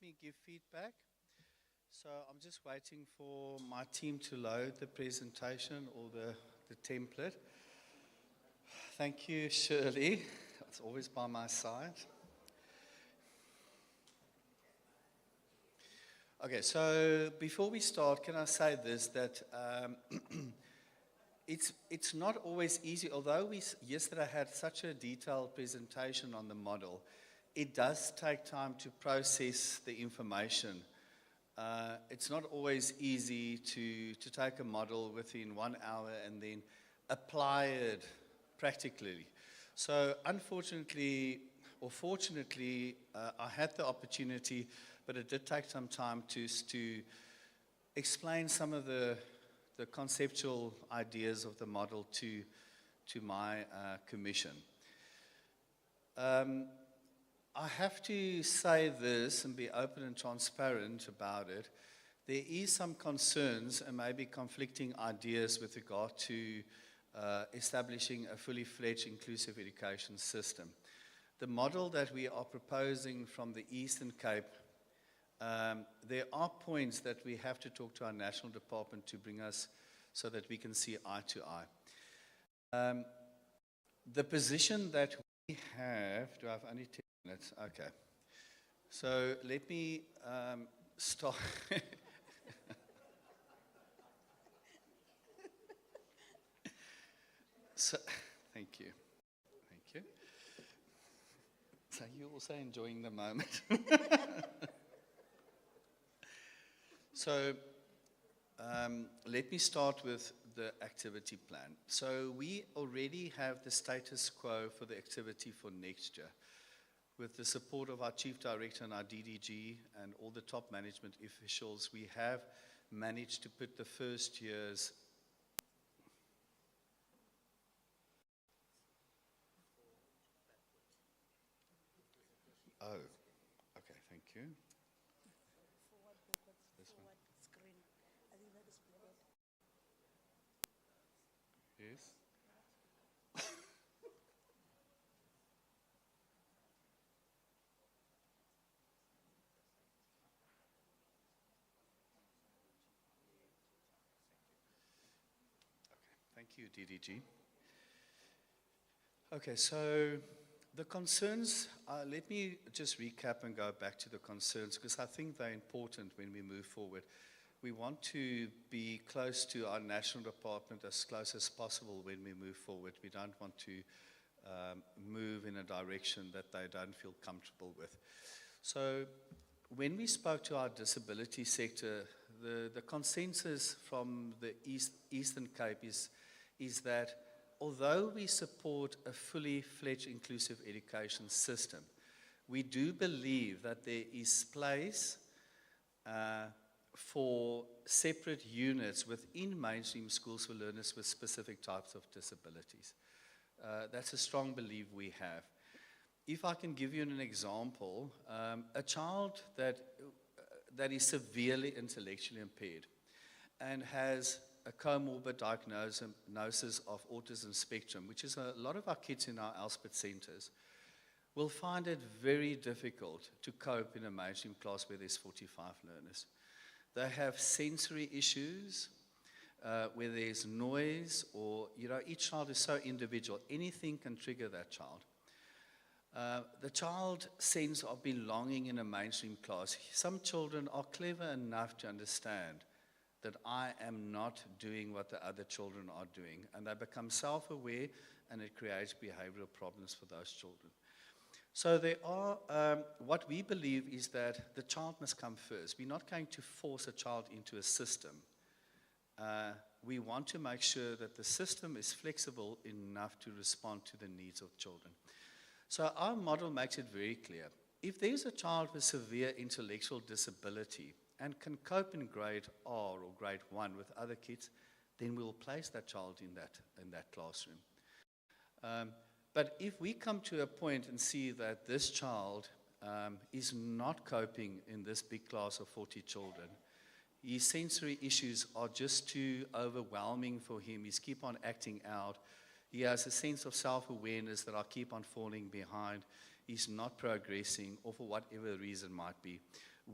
me give feedback. So I'm just waiting for my team to load the presentation or the template. Thank you, Shirley. It's always by my side. Okay, so before we start, can I say this, that it's not always easy, although we yesterday had such a detailed presentation on the model, it does take time to process the information. It's not always easy to take a model within 1 hour and then apply it practically. So unfortunately, or fortunately, I had the opportunity, but it did take some time to explain some of the conceptual ideas of the model to my commission. I have to say this and be open and transparent about it. There is some concerns and maybe conflicting ideas with regard to establishing a fully fledged inclusive education system. The model that we are proposing from the Eastern Cape, there are points that we have to talk to our national department to bring us so that we can see eye to eye. The position that we have, do I have only 10 minutes? Okay. So let me start. So, thank you. Thank you. So you're also enjoying the moment. So let me start with the activity plan. So we already have the status quo for the activity for next year. With the support of our Chief Director and our DDG and all the top management officials, we have managed to put the first year's okay, thank you. This one. Yes. Thank you, DDG. Okay, so the concerns, let me just recap and go back to the concerns because I think they're important when we move forward. We want to be close to our national department as close as possible when we move forward. We don't want to move in a direction that they don't feel comfortable with. So when we spoke to our disability sector, the consensus from the Eastern Cape is that although we support a fully fledged inclusive education system, we do believe that there is place for separate units within mainstream schools for learners with specific types of disabilities. That's a strong belief we have. If I can give you an example, a child that is severely intellectually impaired and has a comorbid diagnosis of autism spectrum, which is a lot of our kids in our Elspeth centers, will find it very difficult to cope in a mainstream class where there's 45 learners. They have sensory issues, where there's noise, or, each child is so individual. Anything can trigger that child. The child sense of belonging in a mainstream class. Some children are clever enough to understand that I am not doing what the other children are doing, and they become self-aware, and it creates behavioral problems for those children. So there are, what we believe is that the child must come first. We're not going to force a child into a system. We want to make sure that the system is flexible enough to respond to the needs of children. So our model makes it very clear. If there's a child with severe intellectual disability and can cope in grade R or grade 1 with other kids, then we'll place that child in that classroom. But if we come to a point and see that this child is not coping in this big class of 40 children, his sensory issues are just too overwhelming for him, he's keep on acting out, he has a sense of self-awareness that I keep on falling behind, he's not progressing, or for whatever reason might be,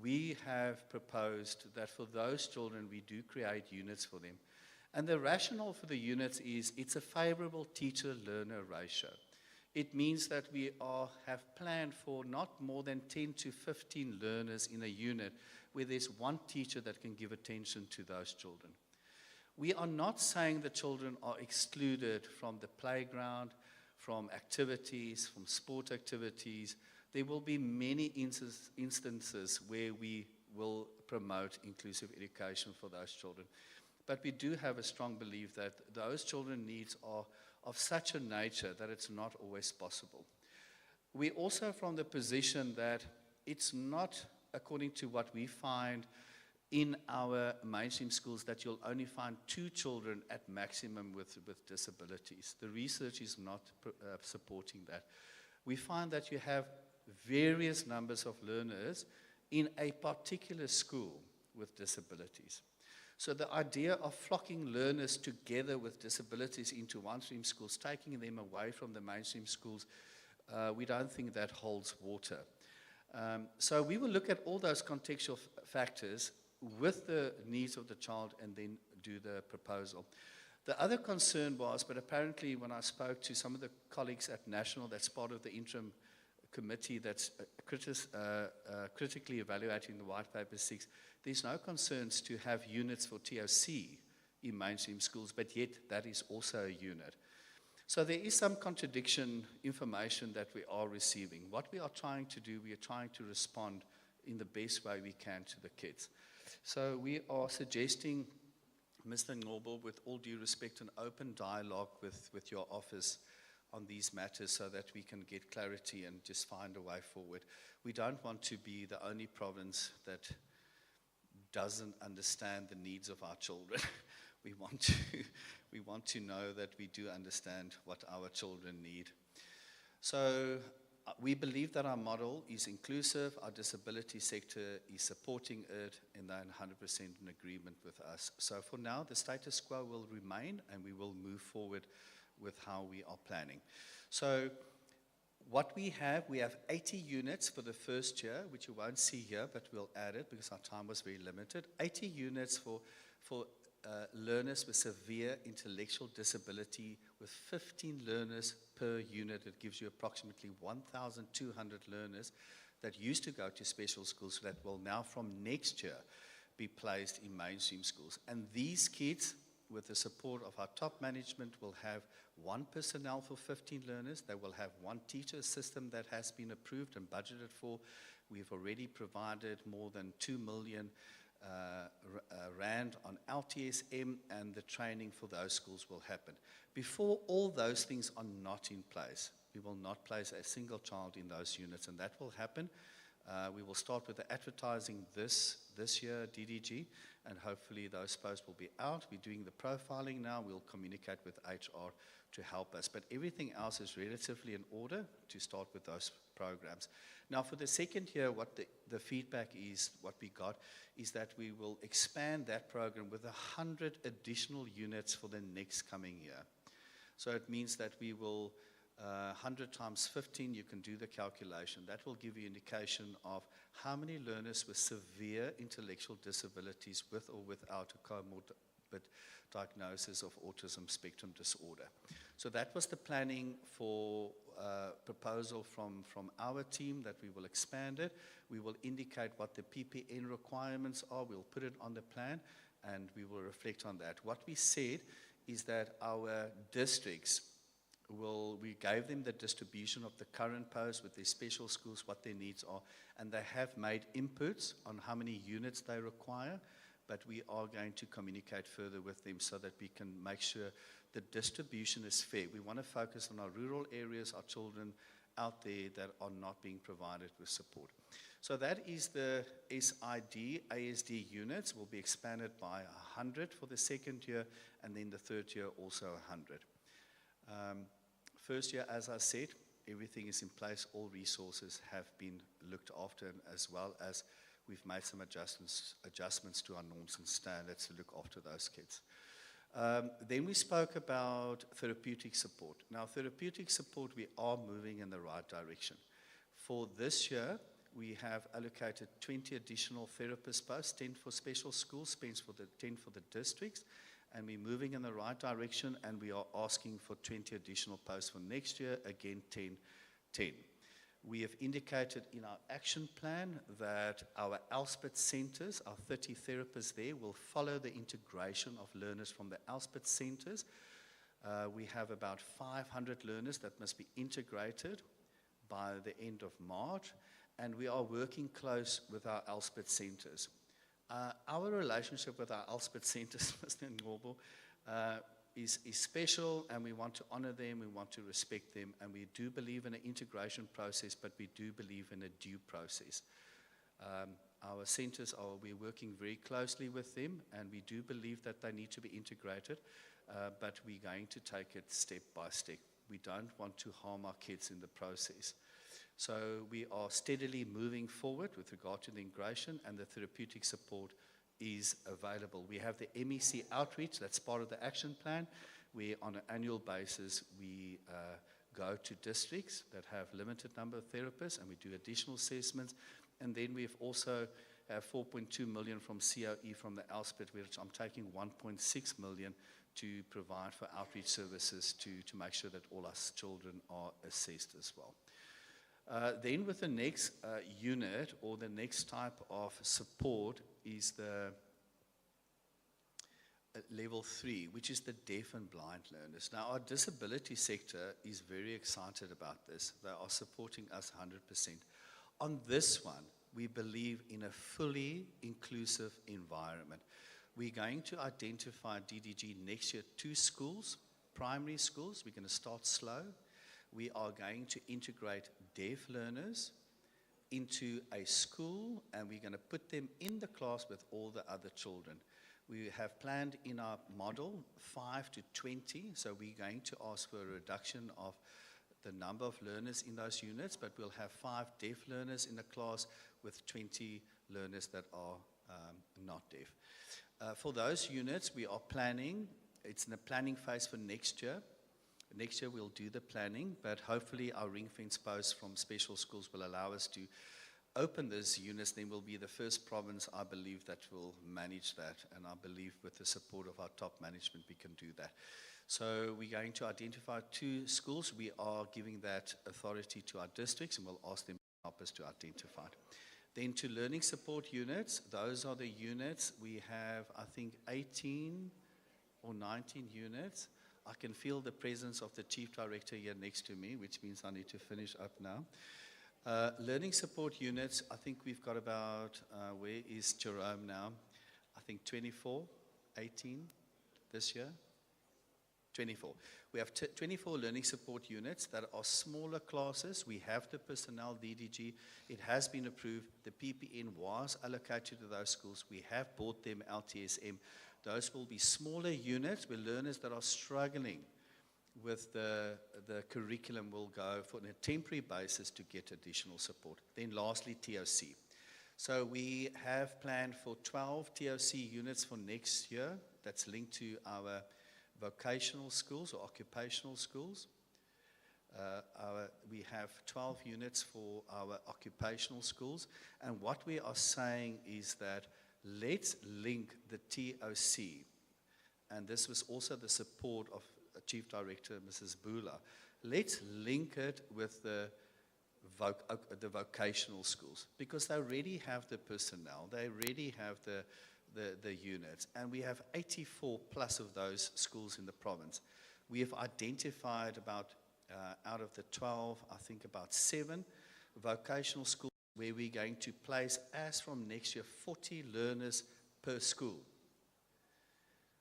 we have proposed that for those children, we do create units for them. And the rationale for the units is it's a favorable teacher-learner ratio. It means that we have planned for not more than 10 to 15 learners in a unit where there's one teacher that can give attention to those children. We are not saying the children are excluded from the playground, from activities, from sport activities. There will be many instances where we will promote inclusive education for those children. But we do have a strong belief that those children's needs are of such a nature that it's not always possible. We also from the position that it's not according to what we find in our mainstream schools that you'll only find 2 children at maximum with disabilities. The research is not supporting that. We find that you have various numbers of learners in a particular school with disabilities. So the idea of flocking learners together with disabilities into one-stream schools, taking them away from the mainstream schools, we don't think that holds water. So we will look at all those contextual factors with the needs of the child and then do the proposal. The other concern was, but apparently when I spoke to some of the colleagues at National, that's part of the interim committee that's critically evaluating the White Paper 6, there's no concerns to have units for TOC in mainstream schools, but yet that is also a unit. So there is some contradiction information that we are receiving. What we are trying to do, we are trying to respond in the best way we can to the kids. So we are suggesting, Mr. Noble, with all due respect, an open dialogue with your office on these matters so that we can get clarity and just find a way forward. We don't want to be the only province that doesn't understand the needs of our children. We want to know that we do understand what our children need. So we believe that our model is inclusive, our disability sector is supporting it, and they're 100% in agreement with us. So for now, the status quo will remain, and we will move forward with how we are planning. So what we have 80 units for the first year, which you won't see here, but we'll add it because our time was very limited. 80 units for learners with severe intellectual disability with 15 learners per unit. It gives you approximately 1,200 learners that used to go to special schools that will now from next year be placed in mainstream schools. And these kids, with the support of our top management, will have 1 personnel for 15 learners. They will have 1 teacher system that has been approved and budgeted for. We've already provided more than 2 million rand on LTSM, and the training for those schools will happen. Before all those things are not in place, we will not place a single child in those units, and that will happen. We will start with the advertising this year, DDG, and hopefully those posts will be out. We're doing the profiling now. We'll communicate with HR to help us. But everything else is relatively in order to start with those programs. Now, for the second year, what the feedback is, what we got, is that we will expand that program with 100 additional units for the next coming year. So it means that we will 100 times 15, you can do the calculation. That will give you indication of how many learners with severe intellectual disabilities with or without a comorbid diagnosis of autism spectrum disorder. So that was the planning for proposal from our team, that we will expand it. We will indicate what the PPN requirements are. We'll put it on the plan, and we will reflect on that. What we said is that our districts we gave them the distribution of the current posts with their special schools, what their needs are, and they have made inputs on how many units they require, but we are going to communicate further with them so that we can make sure the distribution is fair. We want to focus on our rural areas, our children out there that are not being provided with support. So that is the SID, ASD units will be expanded by 100 for the second year, and then the third year also 100. First year, as I said, everything is in place. All resources have been looked after, and as well as we've made some adjustments to our norms and standards to look after those kids. Then we spoke about therapeutic support. Now, therapeutic support, we are moving in the right direction. For this year, We have allocated 20 additional therapist posts, 10 for special schools, 10 for the districts, and we're moving in the right direction, and we are asking for 20 additional posts for next year, again 10. We have indicated in our action plan that our Elspeth centers, our 30 therapists there, will follow the integration of learners from the Elspeth centers. We have about 500 learners that must be integrated by the end of March, and we are working close with our Elspeth centers. Our relationship with our Elspeth centers, Mr. Ngobo, is special, and we want to honor them, we want to respect them, and we do believe in an integration process, but we do believe in a due process. Our centers we're working very closely with them, and we do believe that they need to be integrated, but we're going to take it step by step. We don't want to harm our kids in the process. So we are steadily moving forward with regard to the integration, and the therapeutic support is available. We have the MEC outreach, that's part of the action plan. On an annual basis, we go to districts that have limited number of therapists, and we do additional assessments. And then we've also have 4.2 million from COE from the Elspeth, which I'm taking 1.6 million to provide for outreach services to make sure that all our children are assessed as well. Then with the next unit, or the next type of support, is the level 3, which is the deaf and blind learners. Now, our disability sector is very excited about this. They are supporting us 100%. On this one, we believe in a fully inclusive environment. We're going to identify DDG next year 2 schools, primary schools. We're going to start slow. We are going to integrate deaf learners into a school, and we're going to put them in the class with all the other children. We have planned in our model 5 to 20, so we're going to ask for a reduction of the number of learners in those units, but we'll have 5 deaf learners in the class with 20 learners that are not deaf. For those units, we are planning, it's in the planning phase for next year. Next year we'll do the planning, but hopefully our ring-fence posts from special schools will allow us to open those units. Then we'll be the first province, I believe, that will manage that, and I believe with the support of our top management we can do that. So we're going to identify 2 schools. We are giving that authority to our districts, and we'll ask them to help us to identify it. Then to learning support units, those are the units. We have, I think, 18 or 19 units. I can feel the presence of the Chief Director here next to me, which means I need to finish up now. Learning support units, I think we've got about, where is Jerome now? I think 24, 18 this year. 24. We have 24 learning support units that are smaller classes. We have the personnel, DDG. It has been approved. The PPN was allocated to those schools. We have bought them LTSM. Those will be smaller units where learners that are struggling with the curriculum will go for on a temporary basis to get additional support. Then lastly, TOC. So we have planned for 12 TOC units for next year. That's linked to our vocational schools or occupational schools. We have 12 units for our occupational schools. And what we are saying is that let's link the TOC, and this was also the support of Chief Director Mrs. Bula. Let's link it with the vocational schools, because they already have the personnel, they already have the units, and we have 84 plus of those schools in the province. We have identified about, out of the 12, I think about 7 vocational schools where we're going to place, as from next year, 40 learners per school.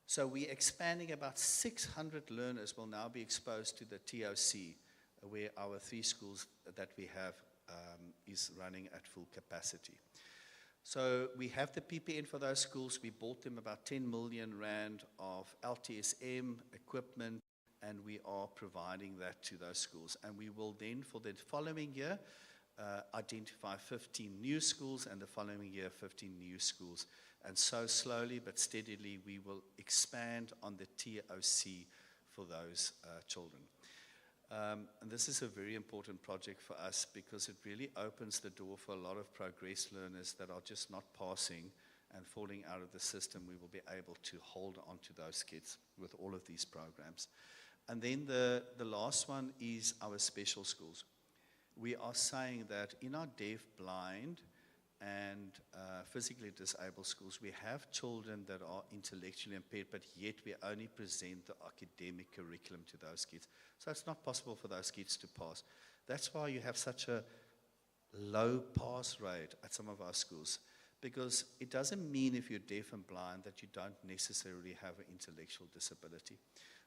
So we're expanding. About 600 learners will now be exposed to the TOC, where our 3 schools that we have is running at full capacity. So we have the PPN for those schools. We bought them about 10 million rand of LTSM equipment, and we are providing that to those schools. And we will then, for the following year, identify 15 new schools, and the following year 15 new schools. And so slowly but steadily we will expand on the TOC for those children. And this is a very important project for us because it really opens the door for a lot of progress learners that are just not passing and falling out of the system. We will be able to hold on to those kids with all of these programs. And then the last one is our special schools. We are saying that in our deaf, blind, and physically disabled schools, we have children that are intellectually impaired, but yet we only present the academic curriculum to those kids. So it's not possible for those kids to pass. That's why you have such a low pass rate at some of our schools, because it doesn't mean if you're deaf and blind that you don't necessarily have an intellectual disability.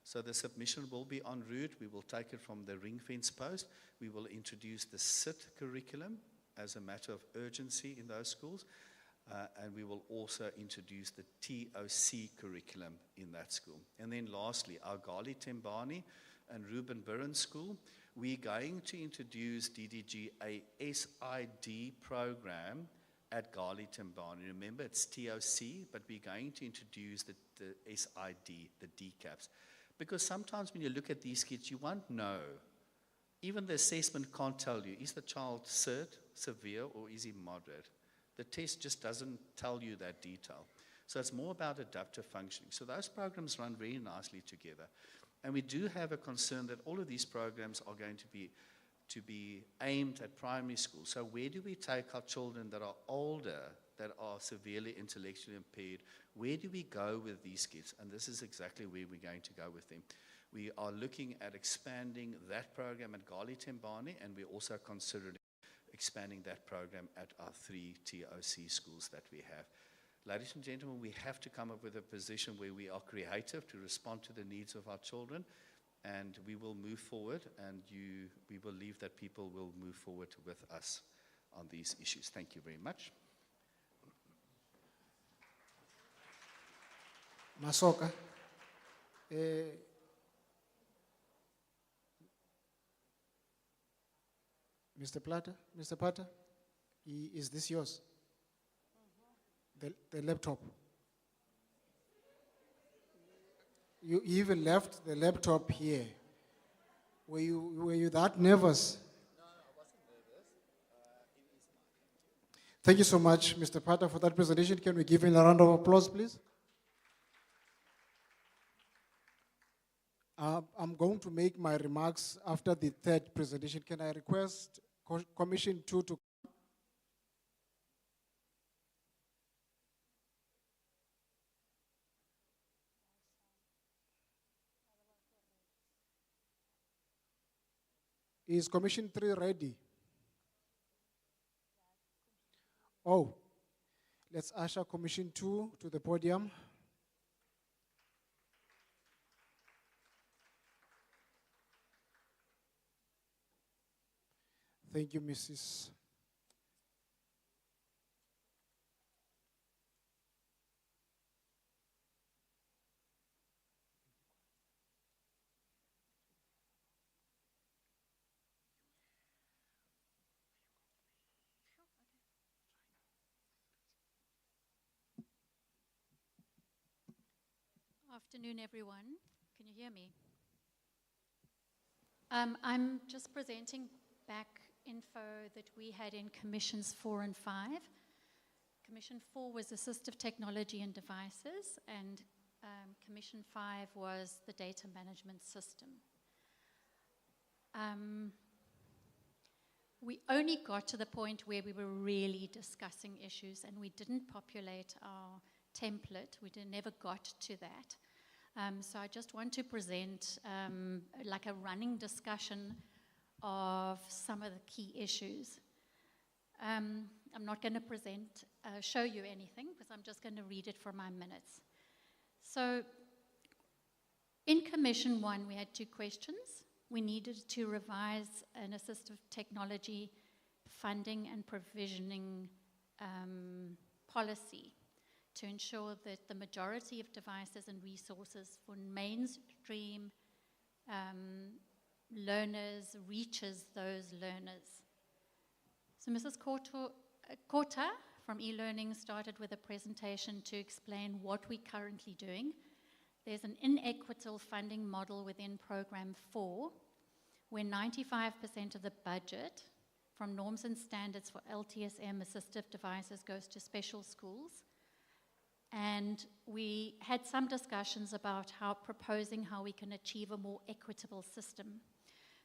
So the submission will be en route. We will take it from the ring fence post. We will introduce the SIT curriculum as a matter of urgency in those schools. And we will also introduce the TOC curriculum in that school. And then lastly, our Gali Tembani and Ruben Burren School, we're going to introduce DDG, a SID program at Gali Tembani. Remember, it's TOC, but we're going to introduce the SID, the DCAPs. Because sometimes when you look at these kids, you won't know. Even the assessment can't tell you, is the child severe, or is he moderate? The test just doesn't tell you that detail. So it's more about adaptive functioning. So those programs run really nicely together. And we do have a concern that all of these programs are going to be aimed at primary school. So where do we take our children that are older, that are severely intellectually impaired? Where do we go with these kids? And this is exactly where we're going to go with them. We are looking at expanding that program at Gali Tembani, and we're also considering expanding that program at our 3 TOC schools that we have. Ladies and gentlemen, we have to come up with a position where we are creative to respond to the needs of our children, and we will move forward, and we believe that people will move forward with us on these issues. Thank you very much. Masoka, Mr. Plata, Mr. Pata, is this yours? The laptop. You even left the laptop here. Were you that nervous? No, I wasn't nervous. It is mine. Thank you so much, Mr. Pata, for that presentation. Can we give him a round of applause, please? I'm going to make my remarks after the third presentation. Can I request Commission 2 to Is Commission 3 ready? Oh, let's usher Commission 2 to the podium. Thank you, Mrs. Afternoon, everyone. Can you hear me? I'm just presenting back info that we had in Commissions 4 and 5. Commission 4 was Assistive Technology and Devices, and Commission 5 was the Data Management System. We only got to the point where we were really discussing issues, and we didn't populate our template. We never got to that. So I just want to present like a running discussion of some of the key issues. I'm not going to show you anything, because I'm just going to read it from my minutes. So in Commission 1, we had 2 questions. We needed to revise an assistive technology funding and provisioning policy to ensure that the majority of devices and resources for mainstream learners reaches those learners. So Mrs. Kota from eLearning started with a presentation to explain what we're currently doing. There's an inequitable funding model within Program 4, where 95% of the budget from norms and standards for LTSM assistive devices goes to special schools. And we had some discussions about proposing how we can achieve a more equitable system.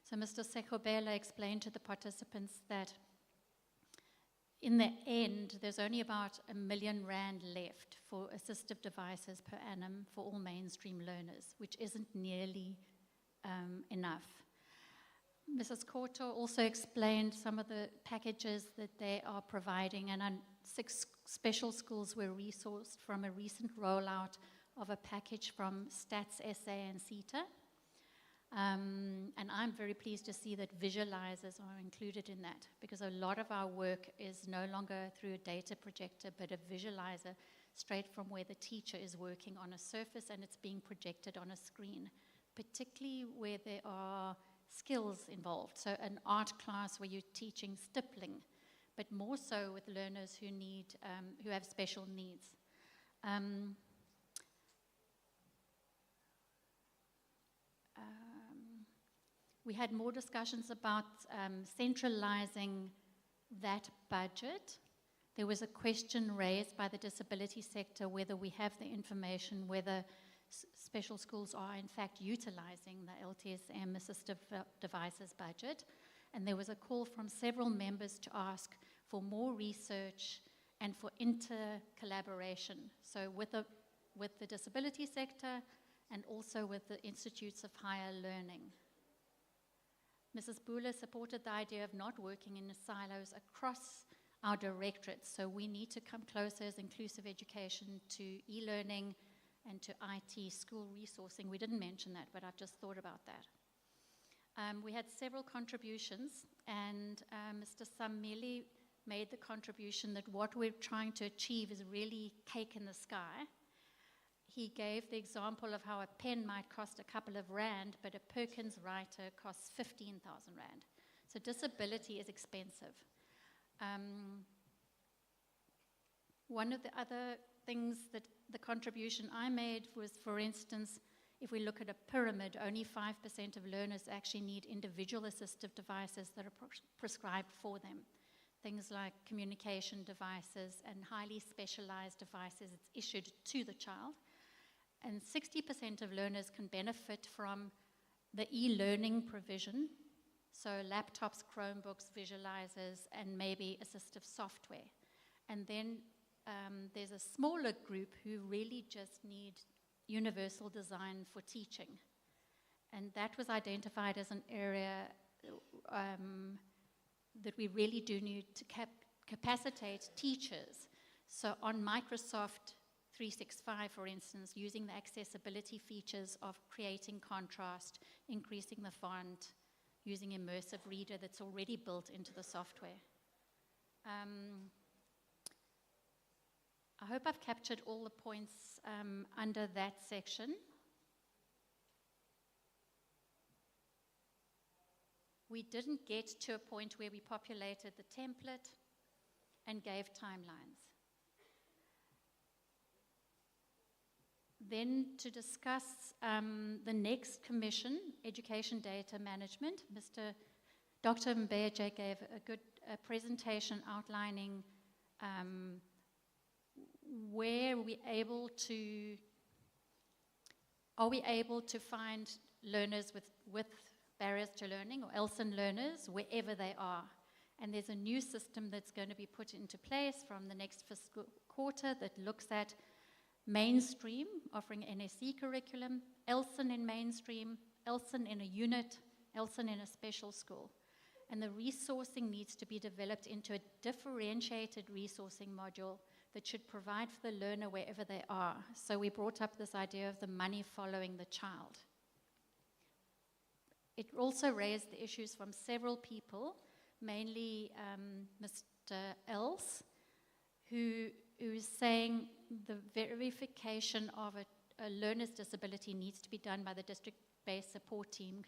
So Mr. Sekobela explained to the participants that in the end, there's only about R1 million left for assistive devices per annum for all mainstream learners, which isn't nearly enough. Mrs. Korto also explained some of the packages that they are providing, and 6 special schools were resourced from a recent rollout of a package from Stats SA and CETA. And I'm very pleased to see that visualizers are included in that, because a lot of our work is no longer through a data projector, but a visualizer straight from where the teacher is working on a surface and it's being projected on a screen, particularly where there are skills involved. So an art class where you're teaching stippling, but more so with learners who need, who have special needs. We had more discussions about centralizing that budget. There was a question raised by the disability sector whether we have the information, whether special schools are in fact utilizing the LTSM assistive devices budget. And there was a call from several members to ask for more research and for inter-collaboration. So with the disability sector and also with the institutes of higher learning. Mrs. Bula supported the idea of not working in the silos across our directorates. So we need to come closer as inclusive education to e-learning and to IT school resourcing. We didn't mention that, but I've just thought about that. We had several contributions, and Mr. Samili made the contribution that what we're trying to achieve is really cake in the sky. He gave the example of how a pen might cost a couple of rand, but a Perkins writer costs 15,000 rand. So disability is expensive. One of the other things that the contribution I made was, for instance, if we look at a pyramid, only 5% of learners actually need individual assistive devices that are prescribed for them. Things like communication devices and highly specialized devices issued to the child. And 60% of learners can benefit from the e-learning provision, so laptops, Chromebooks, visualizers, and maybe assistive software. And then there's a smaller group who really just need universal design for teaching. And that was identified as an area that we really do need to capacitate teachers. So on Microsoft 365, for instance, using the accessibility features of creating contrast, increasing the font, using immersive reader that's already built into the software. I hope I've captured all the points under that section. We didn't get to a point where we populated the template and gave timelines. Then to discuss the next commission, Education Data Management, Dr. Mbeje gave a good presentation outlining where are we able to find learners with barriers to learning or ELSIN learners wherever they are. And there's a new system that's going to be put into place from the next fiscal quarter that looks at mainstream, offering NSC curriculum, ELSIN in mainstream, ELSIN in a unit, ELSIN in a special school. And the resourcing needs to be developed into a differentiated resourcing module that should provide for the learner wherever they are. So we brought up this idea of the money following the child. It also raised the issues from several people, mainly Mr. Els, who is saying the verification of a learner's disability needs to be done by the district-based support team,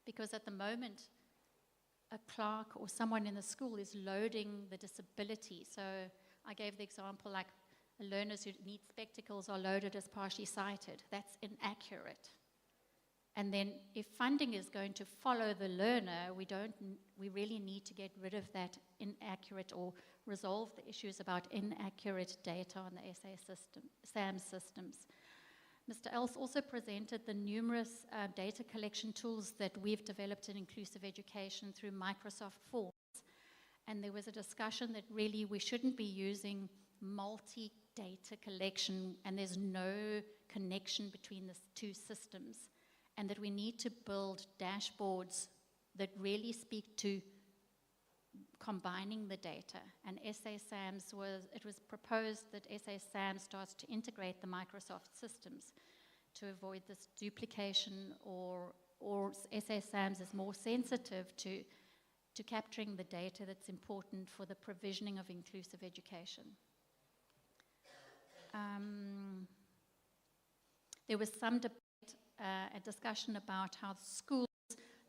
because at the moment, a clerk or someone in the school is loading the disability. So I gave the example like learners who need spectacles are loaded as partially sighted. That's inaccurate. And then if funding is going to follow the learner, we really need to get rid of that inaccurate or resolve the issues about inaccurate data on the SAM systems. Mr. Els also presented the numerous data collection tools that we've developed in inclusive education through Microsoft Forms. And there was a discussion that really we shouldn't be using multi-data collection, and there's no connection between the two systems, and that we need to build dashboards that really speak to combining the data. And SASAMS it was proposed that SASAM starts to integrate the Microsoft systems to avoid this duplication, or SASAMS is more sensitive to capturing the data that's important for the provisioning of inclusive education. There was some debate, a discussion about how schools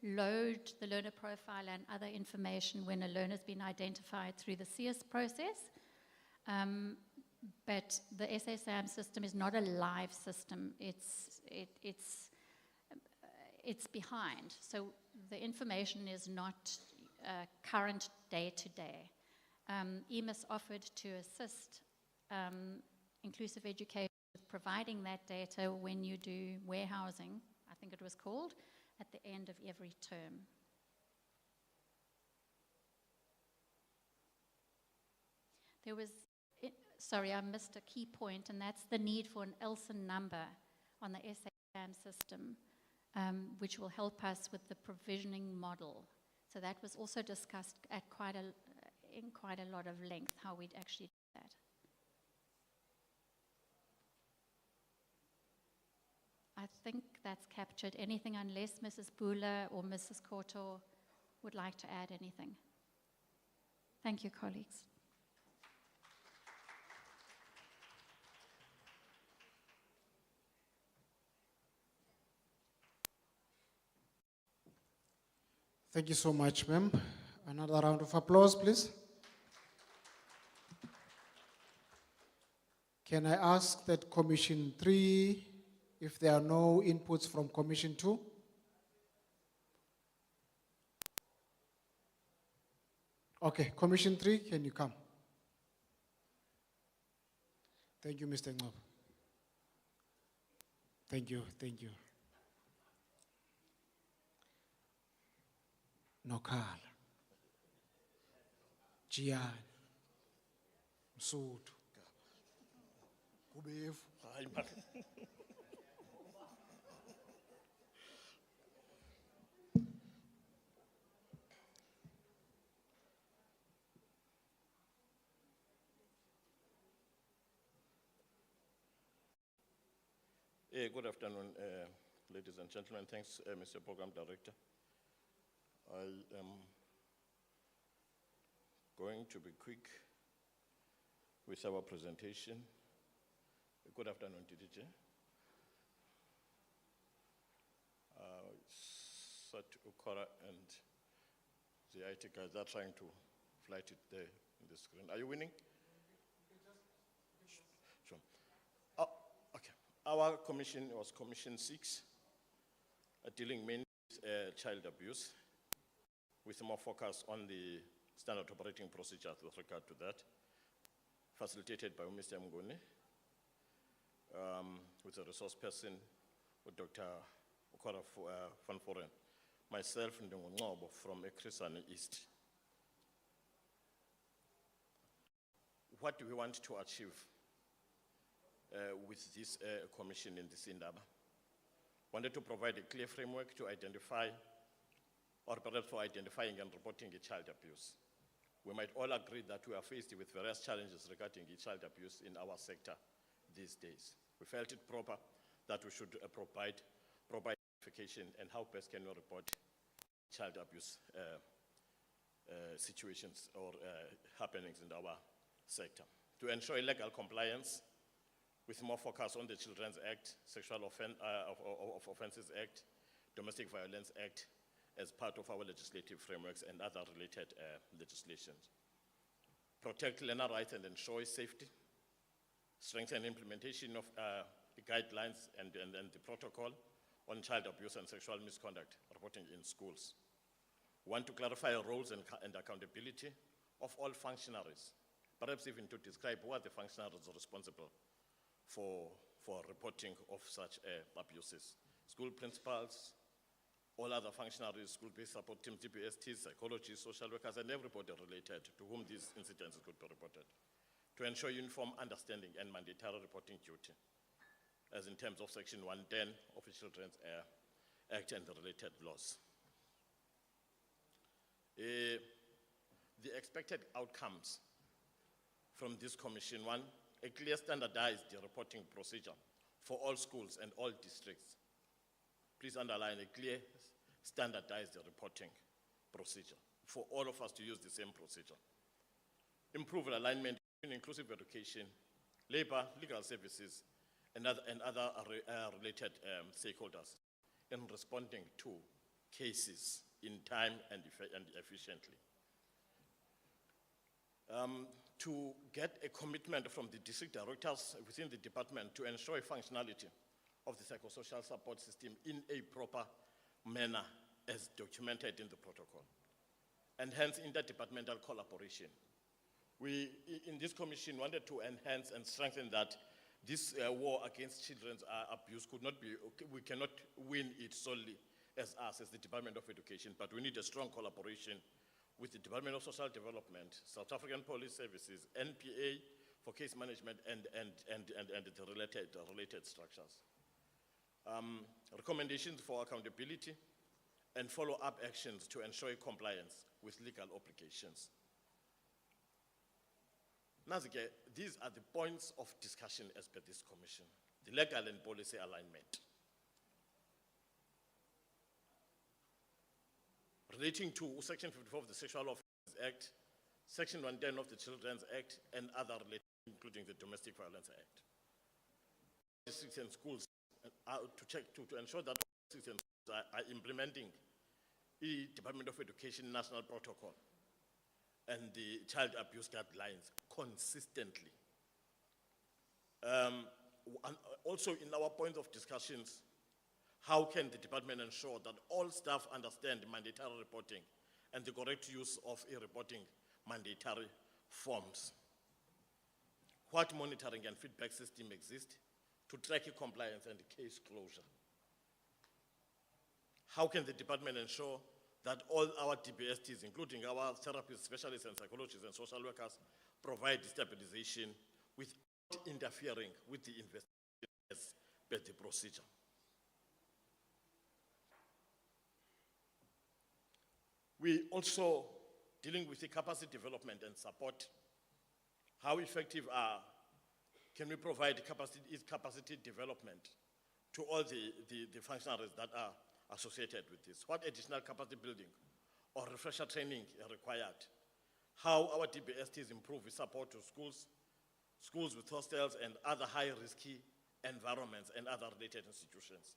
load the learner profile and other information when a learner's been identified through the CS process. But the SASAM system is not a live system. It's behind. So the information is not current day to day. EMIS offered to assist inclusive education with providing that data when you do warehousing, I think it was called, at the end of every term. There was, sorry, I missed a key point, and that's the need for an ELSIN number on the SAM system, which will help us with the provisioning model. So that was also discussed at in quite a lot of length, how we'd actually do that. I think that's captured anything, unless Mrs. Bula or Mrs. Koto would like to add anything. Thank you, colleagues. Thank you so much, ma'am. Another round of applause, please. Can I ask that Commission 3, if there are no inputs from Commission 2? Okay, Commission 3, can you come? Thank you, Mr. Ngob. Thank you, thank you. Nokhala, Gian, Msuthu, Kubevu. Hayi man. Good afternoon, ladies and gentlemen. Thanks, Mr. Program Director. I am going to be quick with our presentation. Good afternoon, DDJ. Sat Ukora and the IT guys are trying to flight it there in the screen. Are you winning? Sure. Oh, okay. Our commission was Commission 6, dealing mainly with child abuse, with more focus on the standard operating procedures with regard to that, facilitated by Mr. Mngoni, with a resource person, with Dr. Ukora van Foren, myself, Ndongo from Ekrisane East. What do we want to achieve with this commission in this Indaba? Wanted to provide a clear framework to identify, or perhaps for identifying and reporting child abuse. We might all agree that we are faced with various challenges regarding child abuse in our sector these days. We felt it proper that we should provide identification and how best can we report child abuse situations or happenings in our sector. To ensure legal compliance, with more focus on the Children's Act, Sexual Offences Act, Domestic Violence Act, as part of our legislative frameworks and other related legislations. Protect learner rights and ensure safety, strengthen implementation of the guidelines and the protocol on child abuse and sexual misconduct reporting in schools. We want to clarify roles and accountability of all functionaries, perhaps even to describe who are the functionaries responsible for reporting of such abuses. School principals, all other functionaries, school-based support teams, DPSTs, psychologists, social workers, and everybody related to whom these incidents could be reported, to ensure uniform understanding and mandatory reporting duty, as in terms of Section 110 of the Children's Act and the related laws. The expected outcomes from this commission: one, a clear standardized reporting procedure for all schools and all districts. Please underline a clear standardized reporting procedure for all of us to use the same procedure. Improve alignment in inclusive education, labor, legal services, and other related stakeholders in responding to cases in time and efficiently. To get a commitment from the district directors within the department to ensure functionality of the psychosocial support system in a proper manner as documented in the protocol, and hence interdepartmental collaboration. We, in this commission, wanted to enhance and strengthen that this war against children's abuse could not be, we cannot win it solely as us, as the Department of Education, but we need a strong collaboration with the Department of Social Development, South African Police Services, NPA for case management, and the related structures. Recommendations for accountability and follow-up actions to ensure compliance with legal obligations. Nazike, these are the points of discussion as per this commission: the legal and policy alignment. Relating to Section 54 of the Sexual Offences Act, Section 110 of the Children's Act, and other related, including the Domestic Violence Act. Districts and schools to ensure that districts and schools are implementing the Department of Education National Protocol and the child abuse guidelines consistently. And also in our point of discussions, how can the department ensure that all staff understand mandatory reporting and the correct use of reporting mandatory forms? What monitoring and feedback system exists to track compliance and case closure? How can the department ensure that all our DPSTs, including our therapists, specialists, and psychologists and social workers, provide stabilization without interfering with the investigation as per the procedure? We also dealing with the capacity development and support. How effective can we provide capacity development to all the functionaries that are associated with this? What additional capacity building or refresher training are required? How our DPSTs improve with support to schools with hostels and other high-risky environments and other related institutions?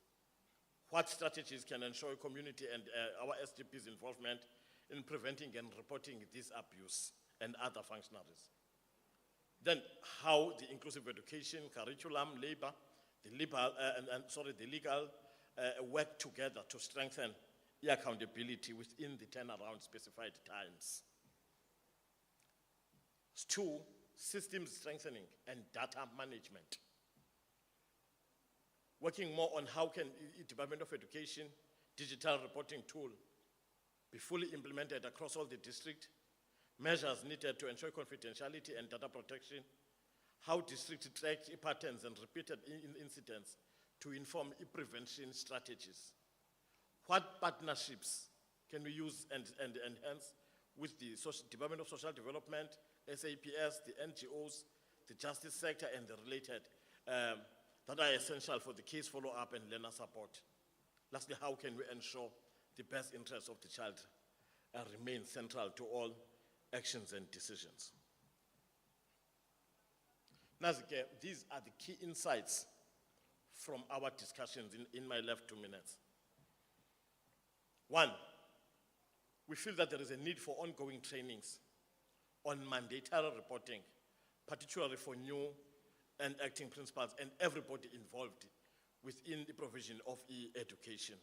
What strategies can ensure community and our SGP's involvement in preventing and reporting this abuse and other functionaries? Then how the inclusive education, curriculum, labor, the legal work together to strengthen the accountability within the turnaround specified times. 2, systems strengthening and data management. Working more on how can the Department of Education digital reporting tool be fully implemented across all the districts, measures needed to ensure confidentiality and data protection, how districts track patterns and repeated incidents to inform prevention strategies. What partnerships can we use and enhance with the Department of Social Development, SAPS, the NGOs, the justice sector, and the related that are essential for the case follow-up and learner support. Lastly, how can we ensure the best interests of the child remain central to all actions and decisions? Nazike, these are the key insights from our discussions in my left 2 minutes. 1, we feel that there is a need for ongoing trainings on mandatory reporting, particularly for new and acting principals and everybody involved within the provision of e-education.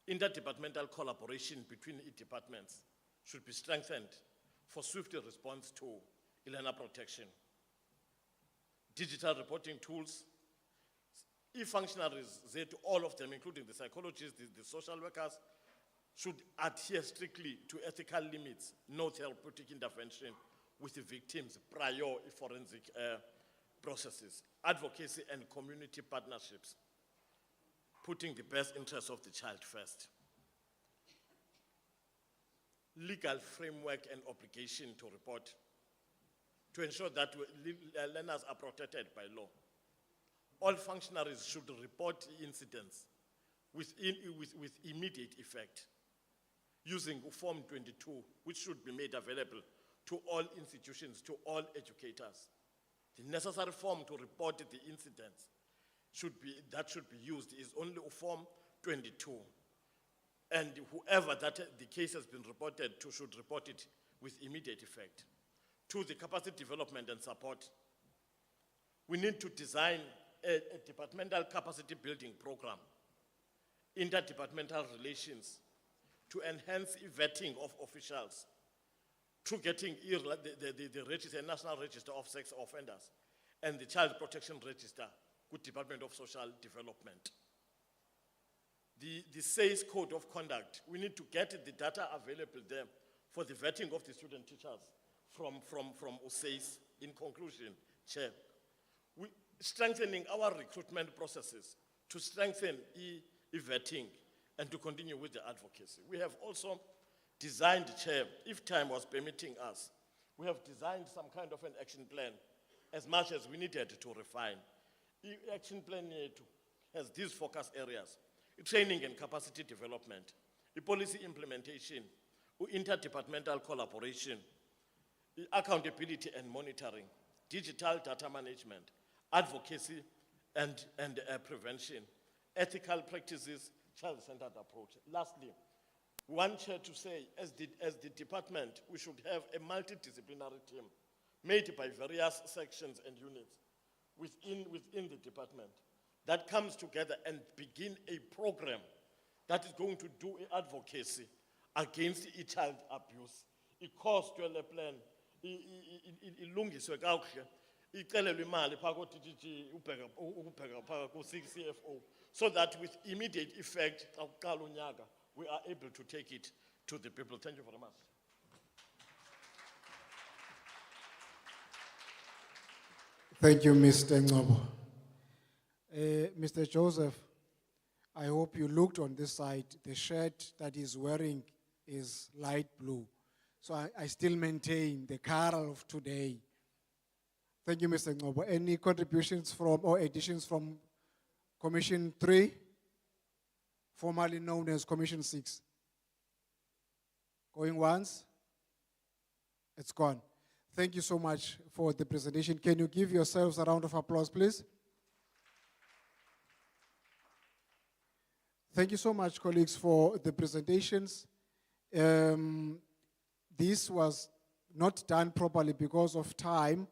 Interdepartmental collaboration between departments should be strengthened for swift response to learner protection. Digital reporting tools, e-functionaries, all of them, including the psychologists, the social workers, should adhere strictly to ethical limits, no therapeutic intervention with the victims prior forensic processes, advocacy and community partnerships, putting the best interests of the child first. Legal framework and obligation to report to ensure that learners are protected by law. All functionaries should report incidents with immediate effect using Form 22, which should be made available to all institutions, to all educators. The necessary form to report the incidents should be used is only Form 22. And whoever that the case has been reported to should report it with immediate effect. To the capacity development and support, we need to design a departmental capacity building program, interdepartmental relations, to enhance vetting of officials through getting the register, National Register of Sex Offenders and the Child Protection Register with Department of Social Development. The SAYS Code of Conduct, we need to get the data available there for the vetting of the student teachers from SAYS. In conclusion, Chair, we strengthening our recruitment processes to strengthen e-vetting and to continue with the advocacy. We have also designed, Chair, if time was permitting us, we have designed some kind of an action plan as much as we needed to refine. The action plan has these focus areas: training and capacity development, policy implementation, interdepartmental collaboration, accountability and monitoring, digital data management, advocacy and prevention, ethical practices, child-centered approach. Lastly, one chair to say, as the department, we should have a multidisciplinary team made by various sections and units within the department that comes together and begin a program that is going to do advocacy against child abuse. I-cost yale plan, ilungiswe kakuhle, icelelwe imali phaka ko-DGG ukubheka phaka ku-CFO, so that with immediate effect, xa kuqala unyaka, we are able to take it to the people. Thank you very much. Thank you, Mr. Ngobo. Mr. Joseph, I hope you looked on this side. The shirt that he's wearing is light blue. So I still maintain the color of today. Thank you, Mr. Ngobo. Any contributions from or additions from Commission 3, formerly known as Commission 6? Going once? It's gone. Thank you so much for the presentation. Can you give yourselves a round of applause, please? Thank you so much, colleagues, for the presentations. This was not done properly because of time,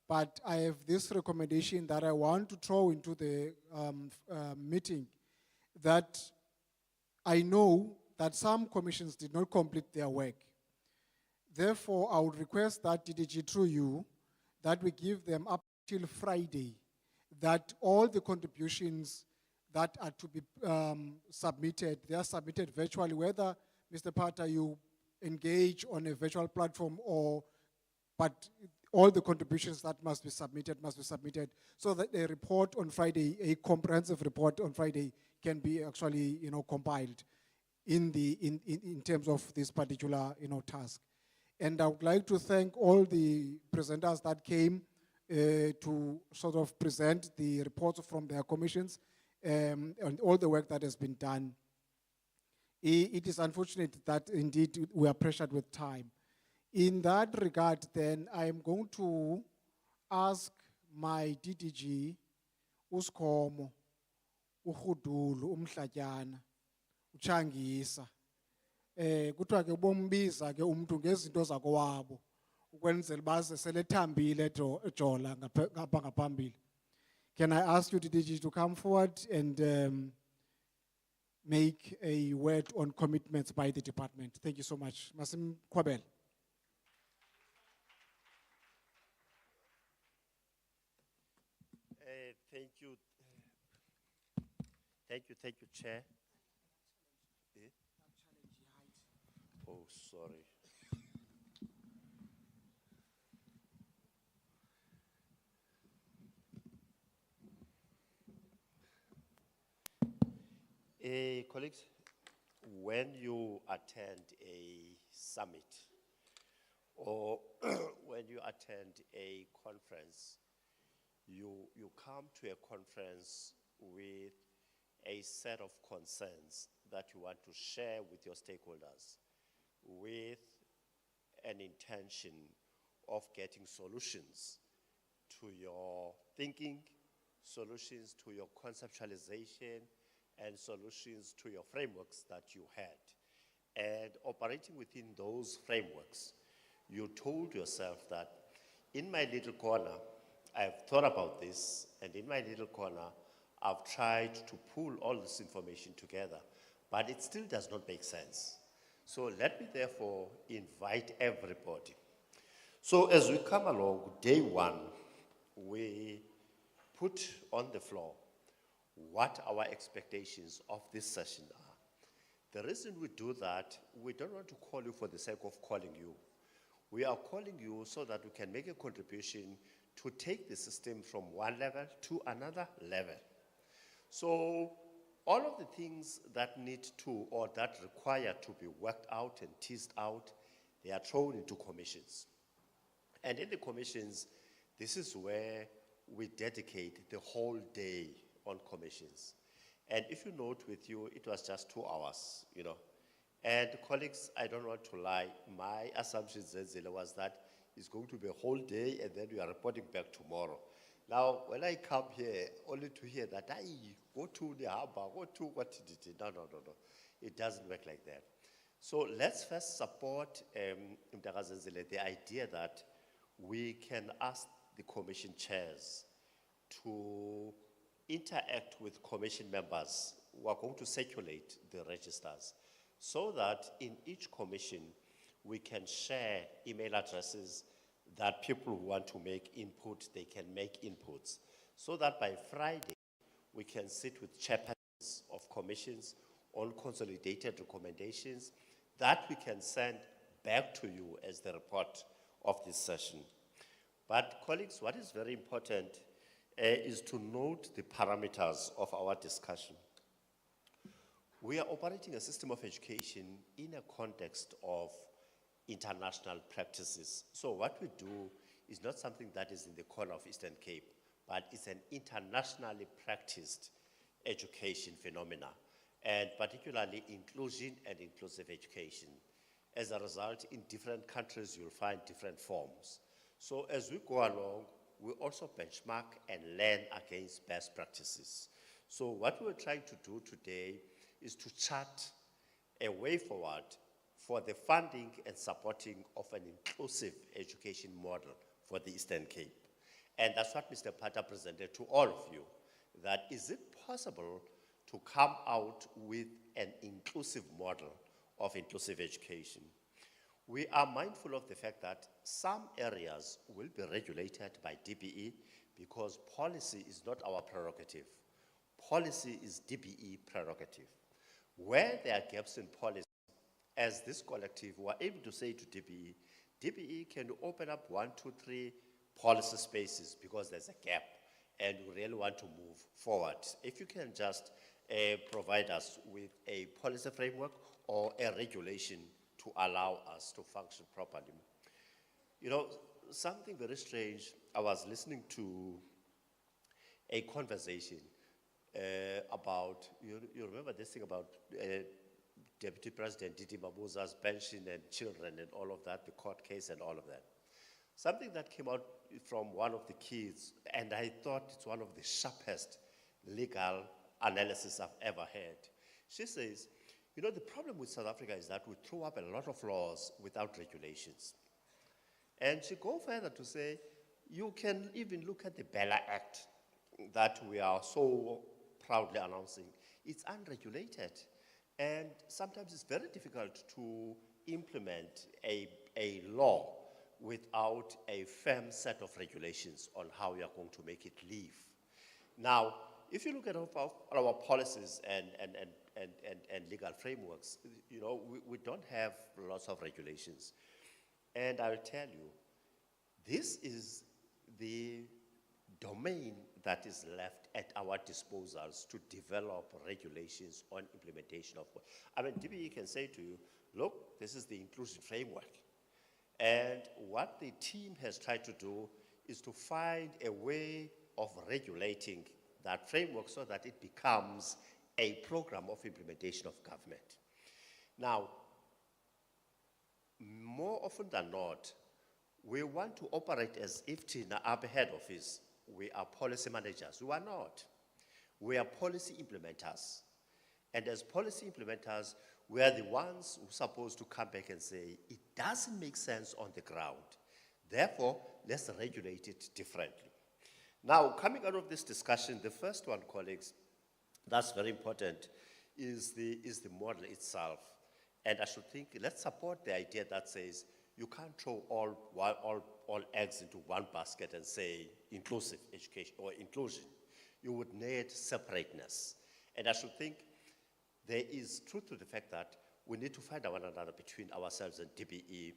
but I have this recommendation that I want to throw into the meeting, that I know that some commissions did not complete their work. Therefore, I would request that DDG through you, that we give them up till Friday, that all the contributions that are to be submitted, they are submitted virtually, whether, Mr. Pata, you engage on a virtual platform but all the contributions that must be submitted, so that a report on Friday, a comprehensive report on Friday, can be actually, compiled in terms of this particular, task. And I would like to thank all the presenters that came to sort of present the reports from their commissions and all the work that has been done. It is unfortunate that indeed we are pressured with time. In that regard, then, I am going to ask my DDG, uSkhomo, uHudulu, uMhlatyana, uChangisa, kuthiwa ke bombiza ke umuntu ngezinto zakowabo ukwenzela baze selethambile ejola ngapha ngaphambili. Can I ask you, DDG, to come forward and make a word on commitments by the department? Thank you so much. Masim Kwabel. Thank you. Thank you, Chair. Eh? Oh, sorry. Colleagues, when you attend a summit or when you attend a conference, you come to a conference with a set of concerns that you want to share with your stakeholders, with an intention of getting solutions to your thinking, solutions to your conceptualization, and solutions to your frameworks that you had. And operating within those frameworks, you told yourself that in my little corner, I've thought about this, and in my little corner, I've tried to pull all this information together, but it still does not make sense. So let me therefore invite everybody. So as we come along, day one, we put on the floor what our expectations of this session are. The reason we do that, we don't want to call you for the sake of calling you. We are calling you so that we can make a contribution to take the system from one level to another level. So all of the things that need to, or that require to be worked out and teased out, they are thrown into commissions. And in the commissions, this is where we dedicate the whole day on commissions. And if you note with you, it was just 2 hours, you know. And colleagues, I don't want to lie, my assumption was that it's going to be a whole day and then we are reporting back tomorrow. Now, when I come here, only to hear that, I go to the harbor, go to what did it? No. It doesn't work like that. So let's first support the idea that we can ask the commission chairs to interact with commission members who are going to circulate the registers so that in each commission we can share email addresses that people who want to make input, they can make inputs, so that by Friday we can sit with chairpersons of commissions on consolidated recommendations that we can send back to you as the report of this session. But colleagues, what is very important is to note the parameters of our discussion. We are operating a system of education in a context of international practices. So what we do is not something that is in the corner of Eastern Cape, but it's an internationally practiced education phenomena, and particularly inclusion and inclusive education. As a result, in different countries, you'll find different forms. So as we go along, we also benchmark and learn against best practices. So what we're trying to do today is to chart a way forward for the funding and supporting of an inclusive education model for the Eastern Cape. And that's what Mr. Pata presented to all of you, that is it possible to come out with an inclusive model of inclusive education? We are mindful of the fact that some areas will be regulated by DBE because policy is not our prerogative. Policy is DBE prerogative. Where there are gaps in policy, as this collective were able to say to DBE, DBE can open up 1, 2, 3 policy spaces because there's a gap and we really want to move forward. If you can just provide us with a policy framework or a regulation to allow us to function properly. You know, something very strange, I was listening to a conversation about, you remember this thing about Deputy President Didi Mabuza's pension and children and all of that, the court case and all of that. Something that came out from one of the kids, and I thought it's one of the sharpest legal analysis I've ever heard. She says, you know, the problem with South Africa is that we throw up a lot of laws without regulations. And she goes further to say, you can even look at the Bella Act. that we are so proudly announcing, it's unregulated. And sometimes it's very difficult to implement a law without a firm set of regulations on how you are going to make it live. Now, if you look at our policies and legal frameworks, you know, we don't have lots of regulations. And I'll tell you, this is the domain that is left at our disposals to develop regulations on implementation of. I mean, DBE can say to you, look, this is the inclusion framework. And what the team has tried to do is to find a way of regulating that framework so that it becomes a program of implementation of government. Now, more often than not, we want to operate as if Tina, our head office, we are policy managers. We are not. We are policy implementers. And as policy implementers, we are the ones who are supposed to come back and say, it doesn't make sense on the ground. Therefore, let's regulate it differently. Now, coming out of this discussion, the first one, colleagues, that's very important, is the model itself. And I should think, let's support the idea that says, you can't throw all eggs into one basket and say inclusive education or inclusion. You would need separateness. And I should think there is truth to the fact that we need to find one another between ourselves and DBE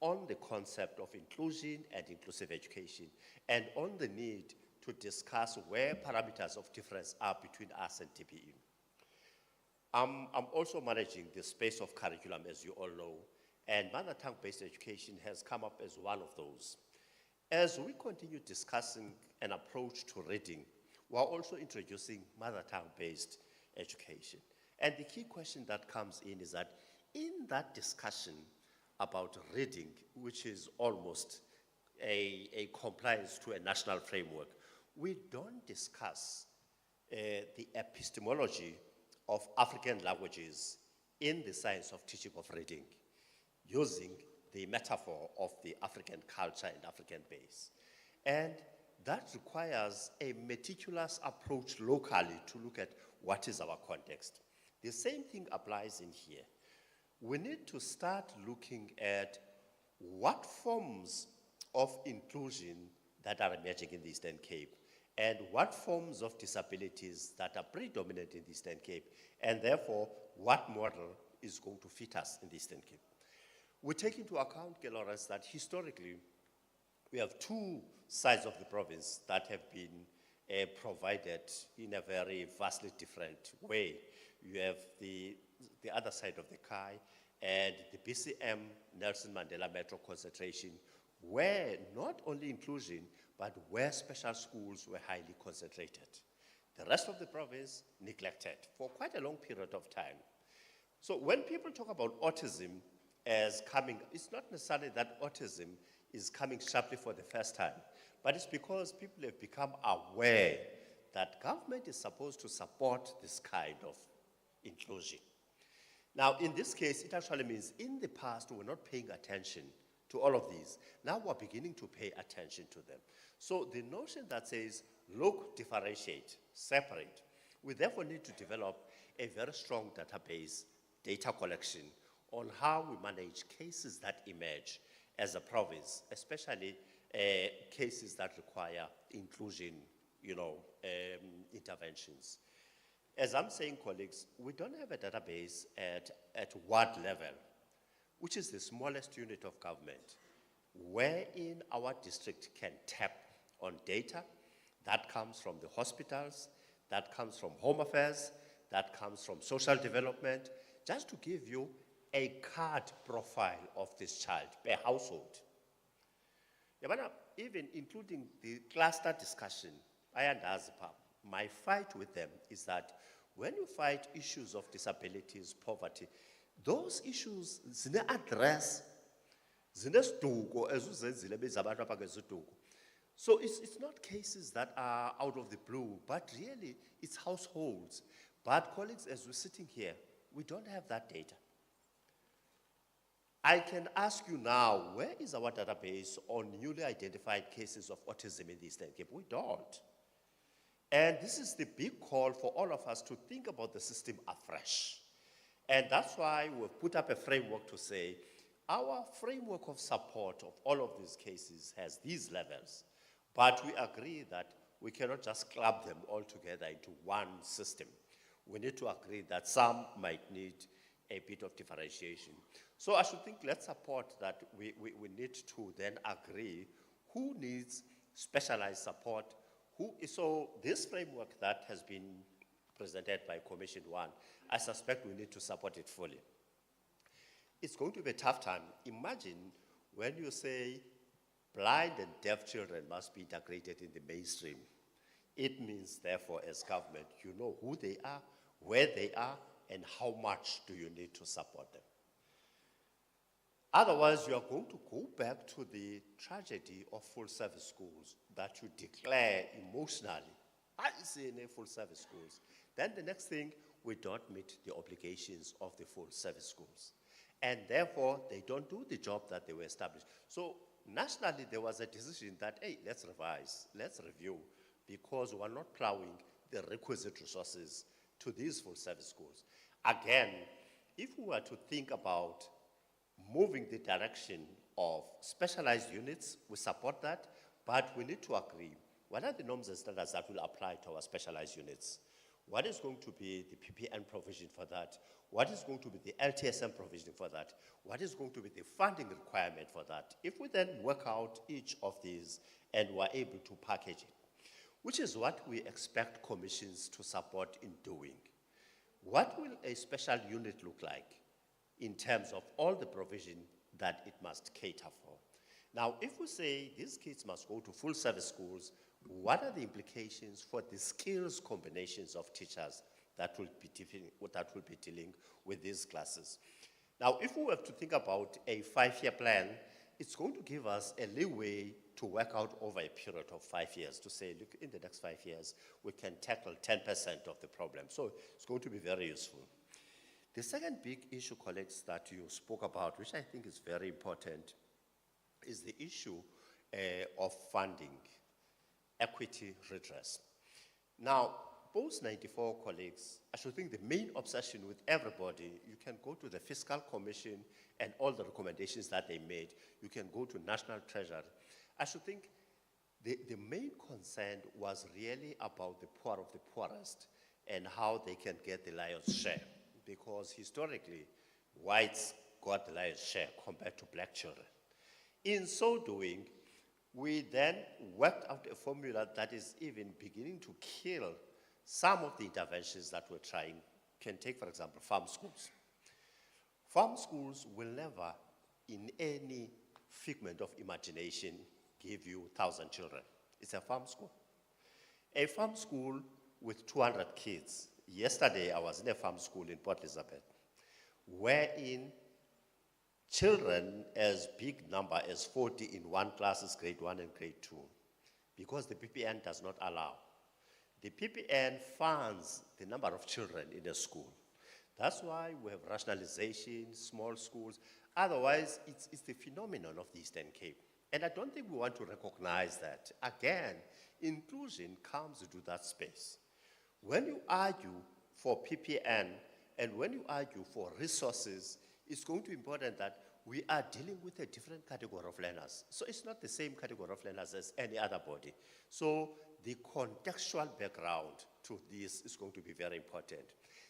on the concept of inclusion and inclusive education, and on the need to discuss where parameters of difference are between us and DBE. I'm also managing the space of curriculum, as you all know, and mother tongue-based education has come up as one of those. As we continue discussing an approach to reading, we're also introducing mother tongue-based education. And the key question that comes in is that in that discussion about reading, which is almost a compliance to a national framework, we don't discuss the epistemology of African languages in the science of teaching of reading, using the metaphor of the African culture and African base. And that requires a meticulous approach locally to look at what is our context. The same thing applies in here. We need to start looking at what forms of inclusion that are emerging in the Eastern Cape, and what forms of disabilities that are predominant in the Eastern Cape, and therefore what model is going to fit us in the Eastern Cape. We take into account, Lawrence, that historically we have two sides of the province that have been provided in a very vastly different way. You have the other side of the Kai and the BCM Nelson Mandela Metro concentration, where not only inclusion, but where special schools were highly concentrated. The rest of the province neglected for quite a long period of time. So when people talk about autism as coming, it's not necessarily that autism is coming sharply for the first time, but it's because people have become aware that government is supposed to support this kind of inclusion. Now, in this case, it actually means in the past, we were not paying attention to all of these. Now we're beginning to pay attention to them. So the notion that says, look, differentiate, separate, we therefore need to develop a very strong database, data collection, on how we manage cases that emerge as a province, especially cases that require inclusion, interventions. As I'm saying, colleagues, we don't have a database at ward level, which is the smallest unit of government, wherein our district can tap on data that comes from the hospitals, that comes from home affairs, that comes from social development, just to give you a card profile of this child per household. Even including the cluster discussion, my fight with them is that when you fight issues of disabilities, poverty, those issues zine address, zine stuko, ezuzenzile bezabantu abagezutuko. So it's not cases that are out of the blue, but really it's households. But colleagues, as we're sitting here, we don't have that data. I can ask you now, where is our database on newly identified cases of autism in the Eastern Cape? We don't. And this is the big call for all of us to think about the system afresh. And that's why we've put up a framework to say, our framework of support of all of these cases has these levels, but we agree that we cannot just club them all together into one system. We need to agree that some might need a bit of differentiation. So I should think let's support that we need to then agree who needs specialized support, so this framework that has been presented by Commission 1, I suspect we need to support it fully. It's going to be a tough time. Imagine when you say blind and deaf children must be integrated in the mainstream. It means, therefore, as government, you know who they are, where they are, and how much do you need to support them. Otherwise, you are going to go back to the tragedy of full-service schools that you declare emotionally. I see in full-service schools. Then the next thing, we don't meet the obligations of the full-service schools. And therefore, they don't do the job that they were established. So nationally, there was a decision that, hey, let's revise, let's review, because we're not plowing the requisite resources to these full-service schools. Again, if we were to think about moving the direction of specialized units, we support that, but we need to agree, what are the norms and standards that will apply to our specialized units? What is going to be the PPN provision for that? What is going to be the LTSM provision for that? What is going to be the funding requirement for that? If we then work out each of these and we're able to package it, which is what we expect commissions to support in doing. What will a special unit look like in terms of all the provision that it must cater for? Now, if we say these kids must go to full service schools, what are the implications for the skills combinations of teachers that will be dealing with these classes? Now, if we have to think about a 5-year plan, it's going to give us a leeway to work out over a period of 5 years to say, look, in the next 5 years, we can tackle 10% of the problem. So it's going to be very useful. The second big issue, colleagues, that you spoke about, which I think is very important, is the issue of funding, equity redress. Now, post 94 colleagues, I should think the main obsession with everybody, you can go to the Fiscal Commission and all the recommendations that they made. You can go to National Treasury. I should think the main concern was really about the poor of the poorest and how they can get the lion's share. Because historically, whites got the lion's share compared to black children. In so doing, we then worked out a formula that is even beginning to kill some of the interventions that we're trying. Can take, for example, farm schools. Farm schools will never, in any figment of imagination, give you 1,000 children. It's a farm school. A farm school with 200 kids. Yesterday, I was in a farm school in Port Elizabeth, wherein children as big number as 40 in one class is grade 1 and grade 2, because the PPN does not allow. The PPN funds the number of children in a school. That's why we have rationalization, small schools. Otherwise, it's the phenomenon of the Eastern Cape. And I don't think we want to recognize that. Again, inclusion comes to that space. When you argue for PPN and when you argue for resources, it's going to be important that we are dealing with a different category of learners. So it's not the same category of learners as any other body. So the contextual background to this is going to be very important,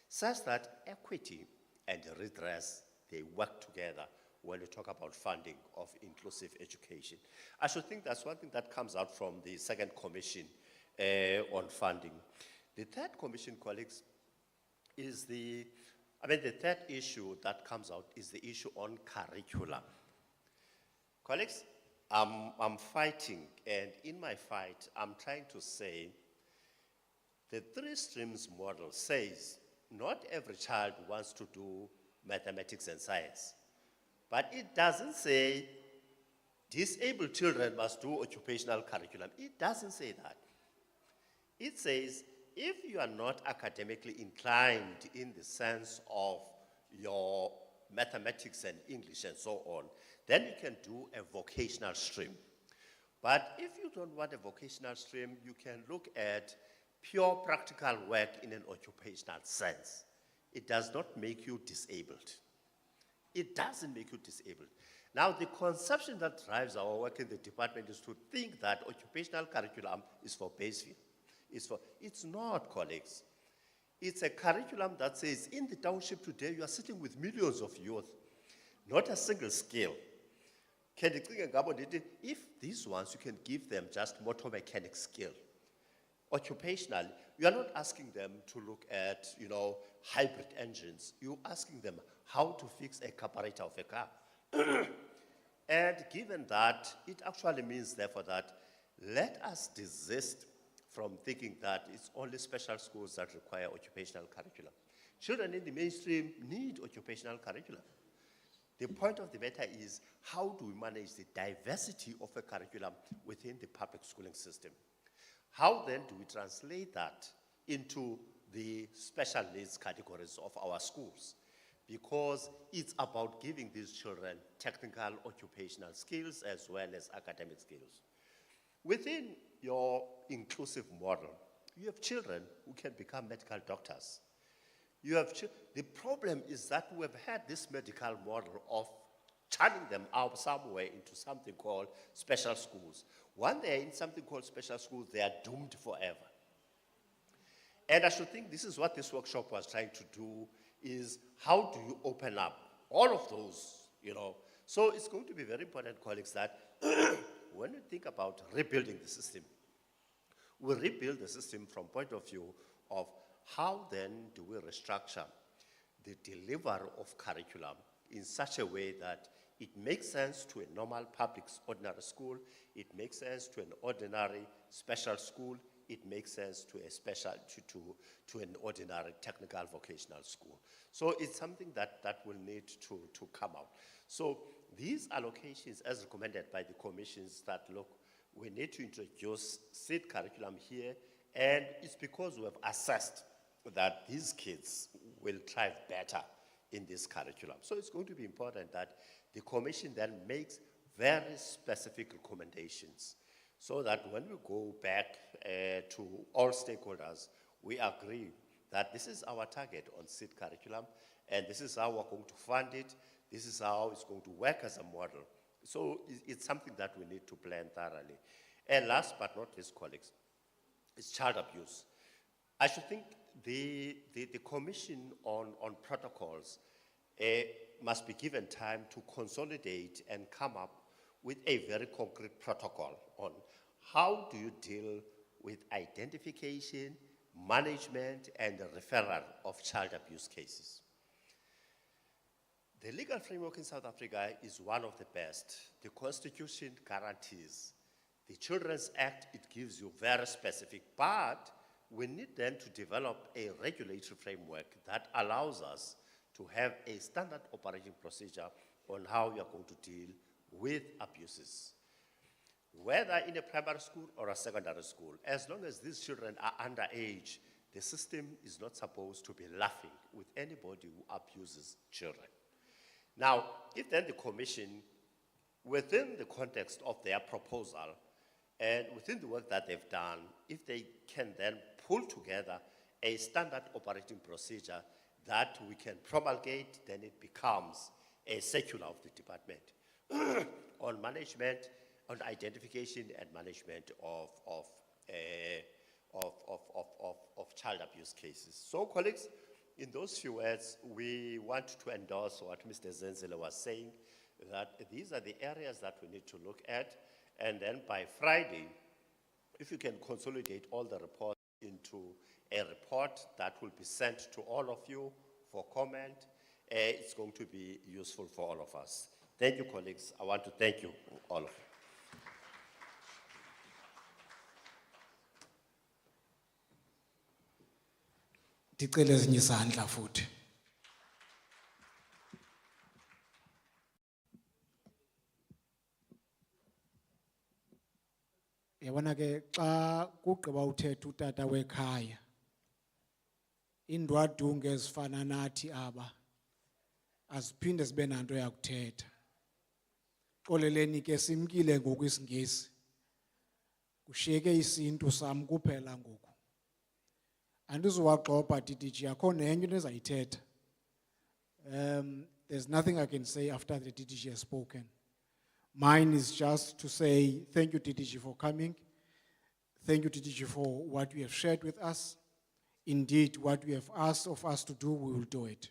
such that equity and redress, they work together when we talk about funding of inclusive education. I should think that's one thing that comes out from the second commission on funding. The third commission, colleagues, is the third issue that comes out is the issue on curriculum. Colleagues, I'm fighting, and in my fight, I'm trying to say the 3 streams model says not every child wants to do mathematics and science, but it doesn't say disabled children must do occupational curriculum. It doesn't say that. It says if you are not academically inclined in the sense of your mathematics and English and so on, then you can do a vocational stream. But if you don't want a vocational stream, you can look at pure practical work in an occupational sense. It does not make you disabled. It doesn't make you disabled. Now, the conception that drives our work in the department is to think that occupational curriculum is for Baseville. It's not, colleagues. It's a curriculum that says, in the township today, you are sitting with millions of youth, not a single skill. If these ones, you can give them just motor mechanic skill. Occupational, you are not asking them to look at, hybrid engines. You're asking them how to fix a carburetor of a car. And given that, it actually means, therefore, that let us desist from thinking that it's only special schools that require occupational curriculum. Children in the mainstream need occupational curriculum. The point of the matter is, how do we manage the diversity of a curriculum within the public schooling system? How then do we translate that into the special needs categories of our schools? Because it's about giving these children technical occupational skills as well as academic skills. Within your inclusive model, you have children who can become medical doctors. The problem is that we have had this medical model of turning them out somewhere into something called special schools. When they're in something called special schools, they are doomed forever. And I should think this is what this workshop was trying to do, is how do you open up all of those, So it's going to be very important, colleagues, that when we think about rebuilding the system, we rebuild the system from point of view of how then do we restructure the delivery of curriculum in such a way that it makes sense to a normal public ordinary school, it makes sense to an ordinary special school, it makes sense to to an ordinary technical vocational school. So it's something that will need to come out. So these allocations, as recommended by the commissions, that look, we need to introduce seed curriculum here, and it's because we have assessed that these kids will thrive better in this curriculum. So it's going to be important that the commission then makes very specific recommendations so that when we go back to all stakeholders, we agree that this is our target on seed curriculum, and this is how we're going to fund it, this is how it's going to work as a model. So it's something that we need to plan thoroughly. And last but not least, colleagues, is child abuse. I should think the commission on protocols must be given time to consolidate and come up with a very concrete protocol on how do you deal with identification, management, and the referral of child abuse cases. The legal framework in South Africa is one of the best. The Constitution guarantees. The Children's Act, it gives you very specific, but we need then to develop a regulatory framework that allows us to have a standard operating procedure on how we are going to deal with abuses. Whether in a primary school or a secondary school, as long as these children are underage, the system is not supposed to be laughing with anybody who abuses children. Now, if then the commission, within the context of their proposal, and within the work that they've done, if they can then pull together a standard operating procedure that we can promulgate, then it becomes a circular of the department on management, on identification and management of child abuse cases. So, colleagues, in those few words, we want to endorse what Mr. Zenzele was saying, that these are the areas that we need to look at, and then by Friday, if you can consolidate all the reports into a report that will be sent to all of you for comment, it's going to be useful for all of us. Thank you, colleagues. I want to thank you, all of you. Ndicela ezinye izandla futhi. Yabona ke xa kugqiba uthetha utata wekhaya, indwadunge ezifana nathi aba aziphinde sibe nanto yakuthetha. Xoleleni ke simkile ngoku isiNgesi. Kushiyeke isintu sam kuphela ngoku. Andizuwagxobha DDG, akho nenye into ezayithetha. There's nothing I can say after the DDG has spoken. Mine is just to say thank you DDG for coming. Thank you DDG for what you have shared with us. Indeed, what you have asked of us to do, we will do it.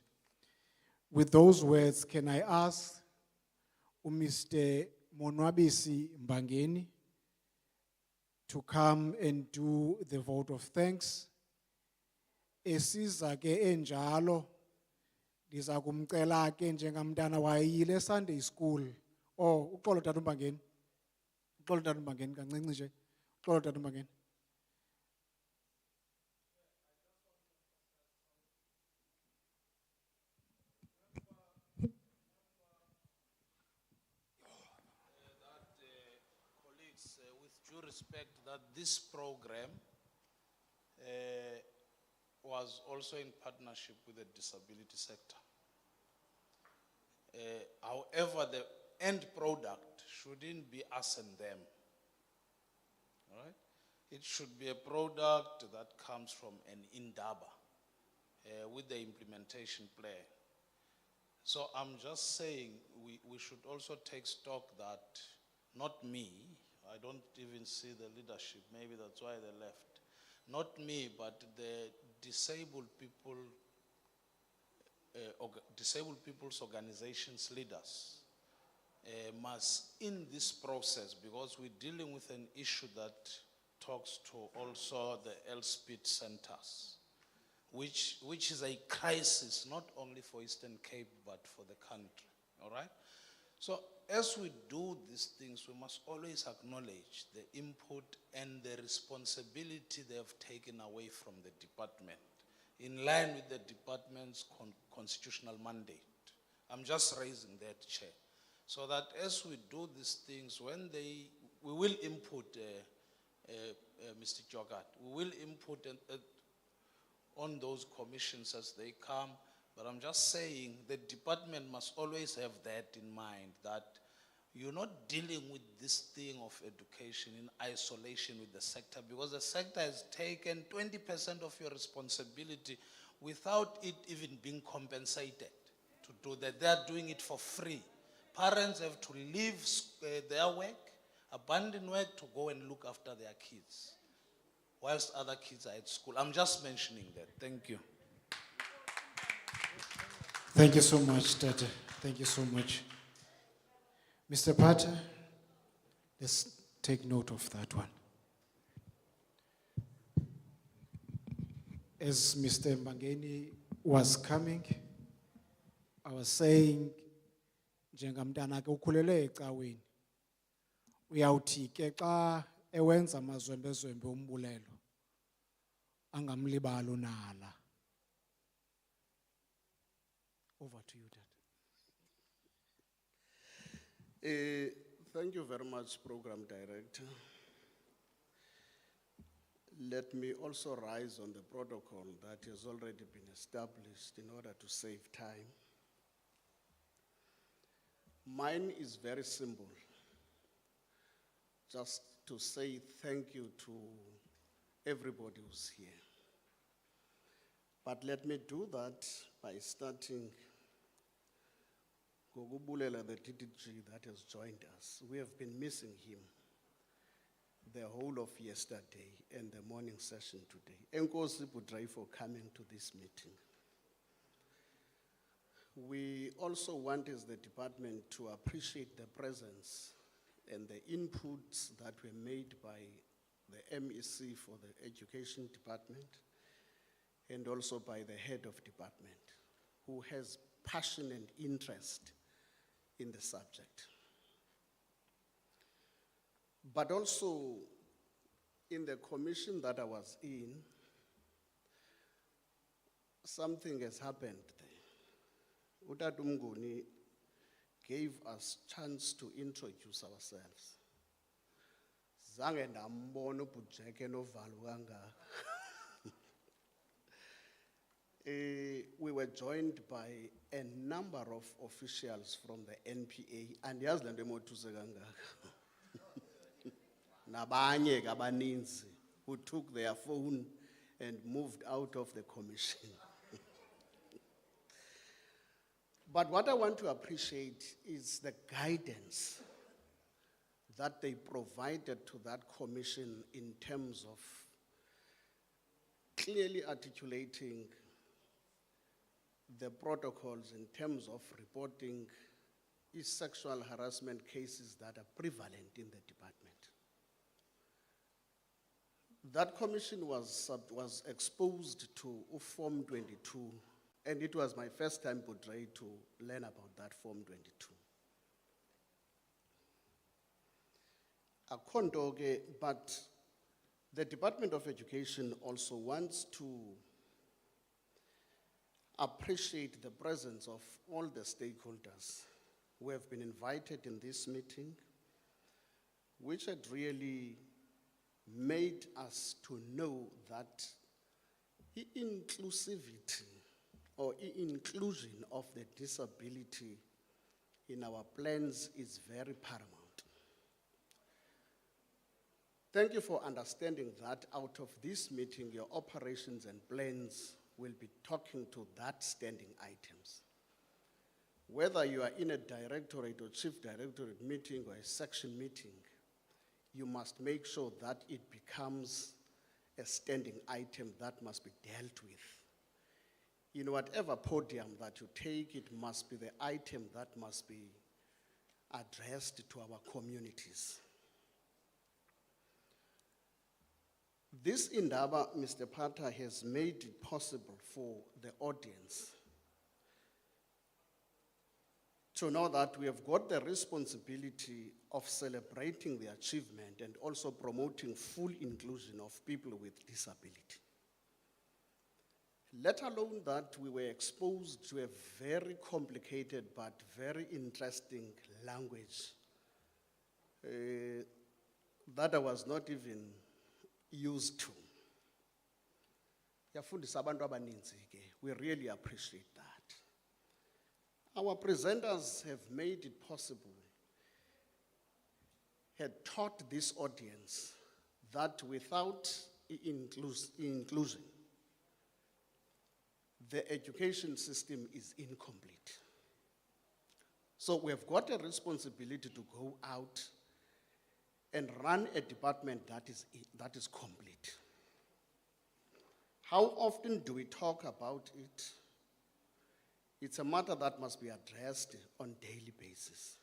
With those words, can I ask Mr. Monwabisi Mbangeni to come and do the vote of thanks? Esiza ke enjalo, ndiza kumcela ke njengamntana wayile Sunday school. Oh, uxolo tata Mbangeni. Uxolo tata Mbangeni kancinci nje. Uxolo tata Mbangeni. Colleagues, with due respect, that this program was also in partnership with the disability sector. However, the end product shouldn't be us and them. All right? It should be a product that comes from an Indaba with the implementation plan. So I'm just saying we should also take stock that, not me, I don't even see the leadership, maybe that's why they left. Not me, but the disabled people, disabled people's organizations leaders must, in this process, because we're dealing with an issue that talks to also the Elspeth centers, which is a crisis not only for Eastern Cape but for the country, all right? So as we do these things, we must always acknowledge the input and the responsibility they have taken away from the department, in line with the department's constitutional mandate. I'm just raising that, Chair, so that as we do these things, when we will input, Mr. Jogat, we will input on those commissions as they come, but I'm just saying the department must always have that in mind, that you're not dealing with this thing of education in isolation with the sector, because the sector has taken 20% of your responsibility without it even being compensated to do that. They're doing it for free. Parents have to leave their work, abandon work to go and look after their kids, whilst other kids are at school. I'm just mentioning that. Thank you. Thank you so much, Tata. Thank you so much. Mr. Pater, let's take note of that one. As Mr. Mbangeni was coming, I was saying, njengamntana ke ukhulele ecaweni. Uyawuthi ke xa ewenza amazwembezwembe umbulelo, angamlibali unala. Over to you, Dad. Thank you very much, Program Director. Let me also rise on the protocol that has already been established in order to save time. Mine is very simple. Just to say thank you to everybody who's here. But let me do that by starting Gogubulela, the TTG that has joined us. We have been missing him the whole of yesterday and the morning session today. Enkosi Budrai for coming to this meeting. We also want as the department to appreciate the presence and the inputs that were made by the MEC for the Education Department and also by the head of department, who has passion and interest in the subject. But also in the commission that I was in, something has happened there. Utata Mnguni gave us chance to introduce ourselves. Zange ndambona ubujeke novalo kangaka. We were joined by a number of officials from the NPA, and yazi le nto emothuze kangaka. Nabanye ke abaninzi who took their phone and moved out of the commission. But what I want to appreciate is the guidance that they provided to that commission in terms of clearly articulating the protocols in terms of reporting sexual harassment cases that are prevalent in the department. That commission was exposed to Form 22, and it was my first time portrayed to learn about that Form 22. Akhonto ke, but the Department of Education also wants to appreciate the presence of all the stakeholders who have been invited in this meeting, which had really made us to know that inclusivity or inclusion of the disability in our plans is very paramount. Thank you for understanding that out of this meeting, your operations and plans will be talking to that standing items. Whether you are in a directorate or chief directorate meeting or a section meeting, you must make sure that it becomes a standing item that must be dealt with. In whatever podium that you take, it must be the item that must be addressed to our communities. This indaba, Mr. Pata, has made it possible for the audience to know that we have got the responsibility of celebrating the achievement and also promoting full inclusion of people with disability. Let alone that we were exposed to a very complicated but very interesting language that I was not even used to. Yafundisa abantu abaninzi ke. We really appreciate that. Our presenters have made it possible, had taught this audience that without inclusion, the education system is incomplete. So we have got a responsibility to go out and run a department that is complete. How often do we talk about it? It's a matter that must be addressed on a daily basis.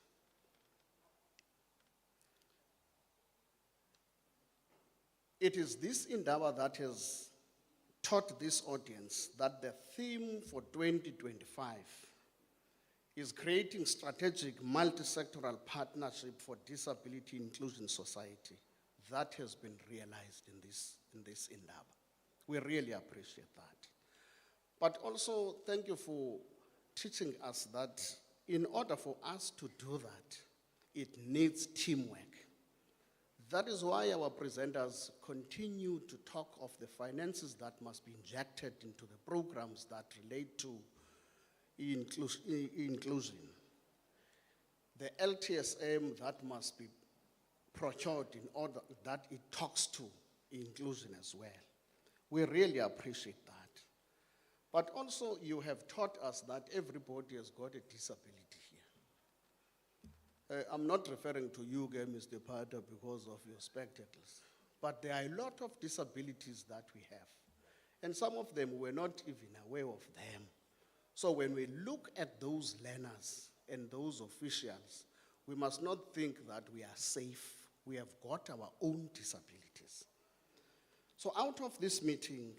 It is this endeavor that has taught this audience that the theme for 2025 is creating strategic multi-sectoral partnership for disability inclusion society. That has been realized in this endeavor. We really appreciate that. But also, thank you for teaching us that in order for us to do that, it needs teamwork. That is why our presenters continue to talk of the finances that must be injected into the programs that relate to inclusion. The LTSM that must be procured in order that it talks to inclusion as well. We really appreciate that. But also you have taught us that everybody has got a disability here. I'm not referring to you, Mr. Pata, because of your spectacles. But there are a lot of disabilities that we have. And some of them we're not even aware of them. So when we look at those learners and those officials, we must not think that we are safe. We have got our own disabilities. So out of this meeting,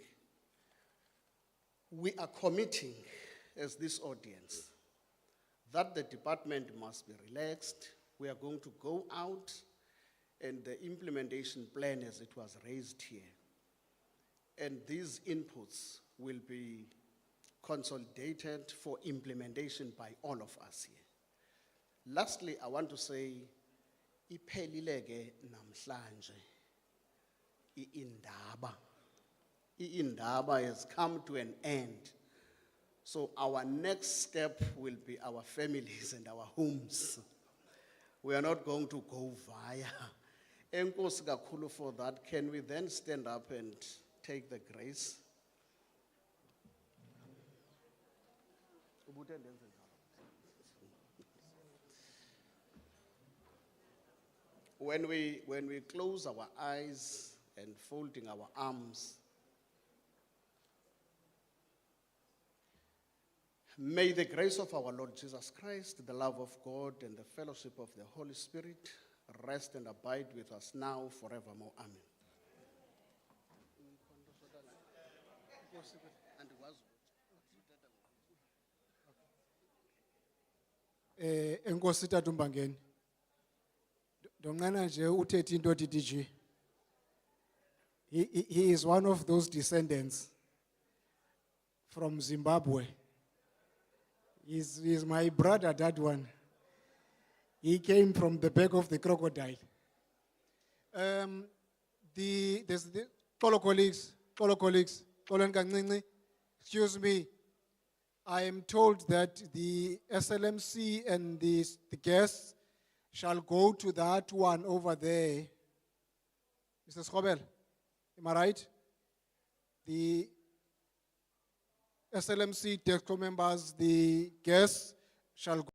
we are committing as this audience that the department must be relaxed. We are going to go out and the implementation plan as it was raised here. And these inputs will be consolidated for implementation by all of us here. Lastly, I want to say, iphelile ke namhlanje iindaba. Iindaba has come to an end. So our next step will be our families and our homes. We are not going to go via. Enkosi kakhulu for that. Can we then stand up and take the grace. When we close our eyes and folding our arms, may the grace of our Lord Jesus Christ, the love of God, and the fellowship of the Holy Spirit rest and abide with us now forevermore. Amen. Enkosi Tata uMbangeni. Donqena nje uthethe into ethi nje. He is one of those descendants from Zimbabwe. He's my brother, that one. He came from the back of the crocodile. There's the fellow colleagues, Xolo Nkancinci, excuse me. I am told that the SLMC and the guests shall go to that one over there. Mr. Schobel, am I right? The SLMC DEXCO members, the guests shall go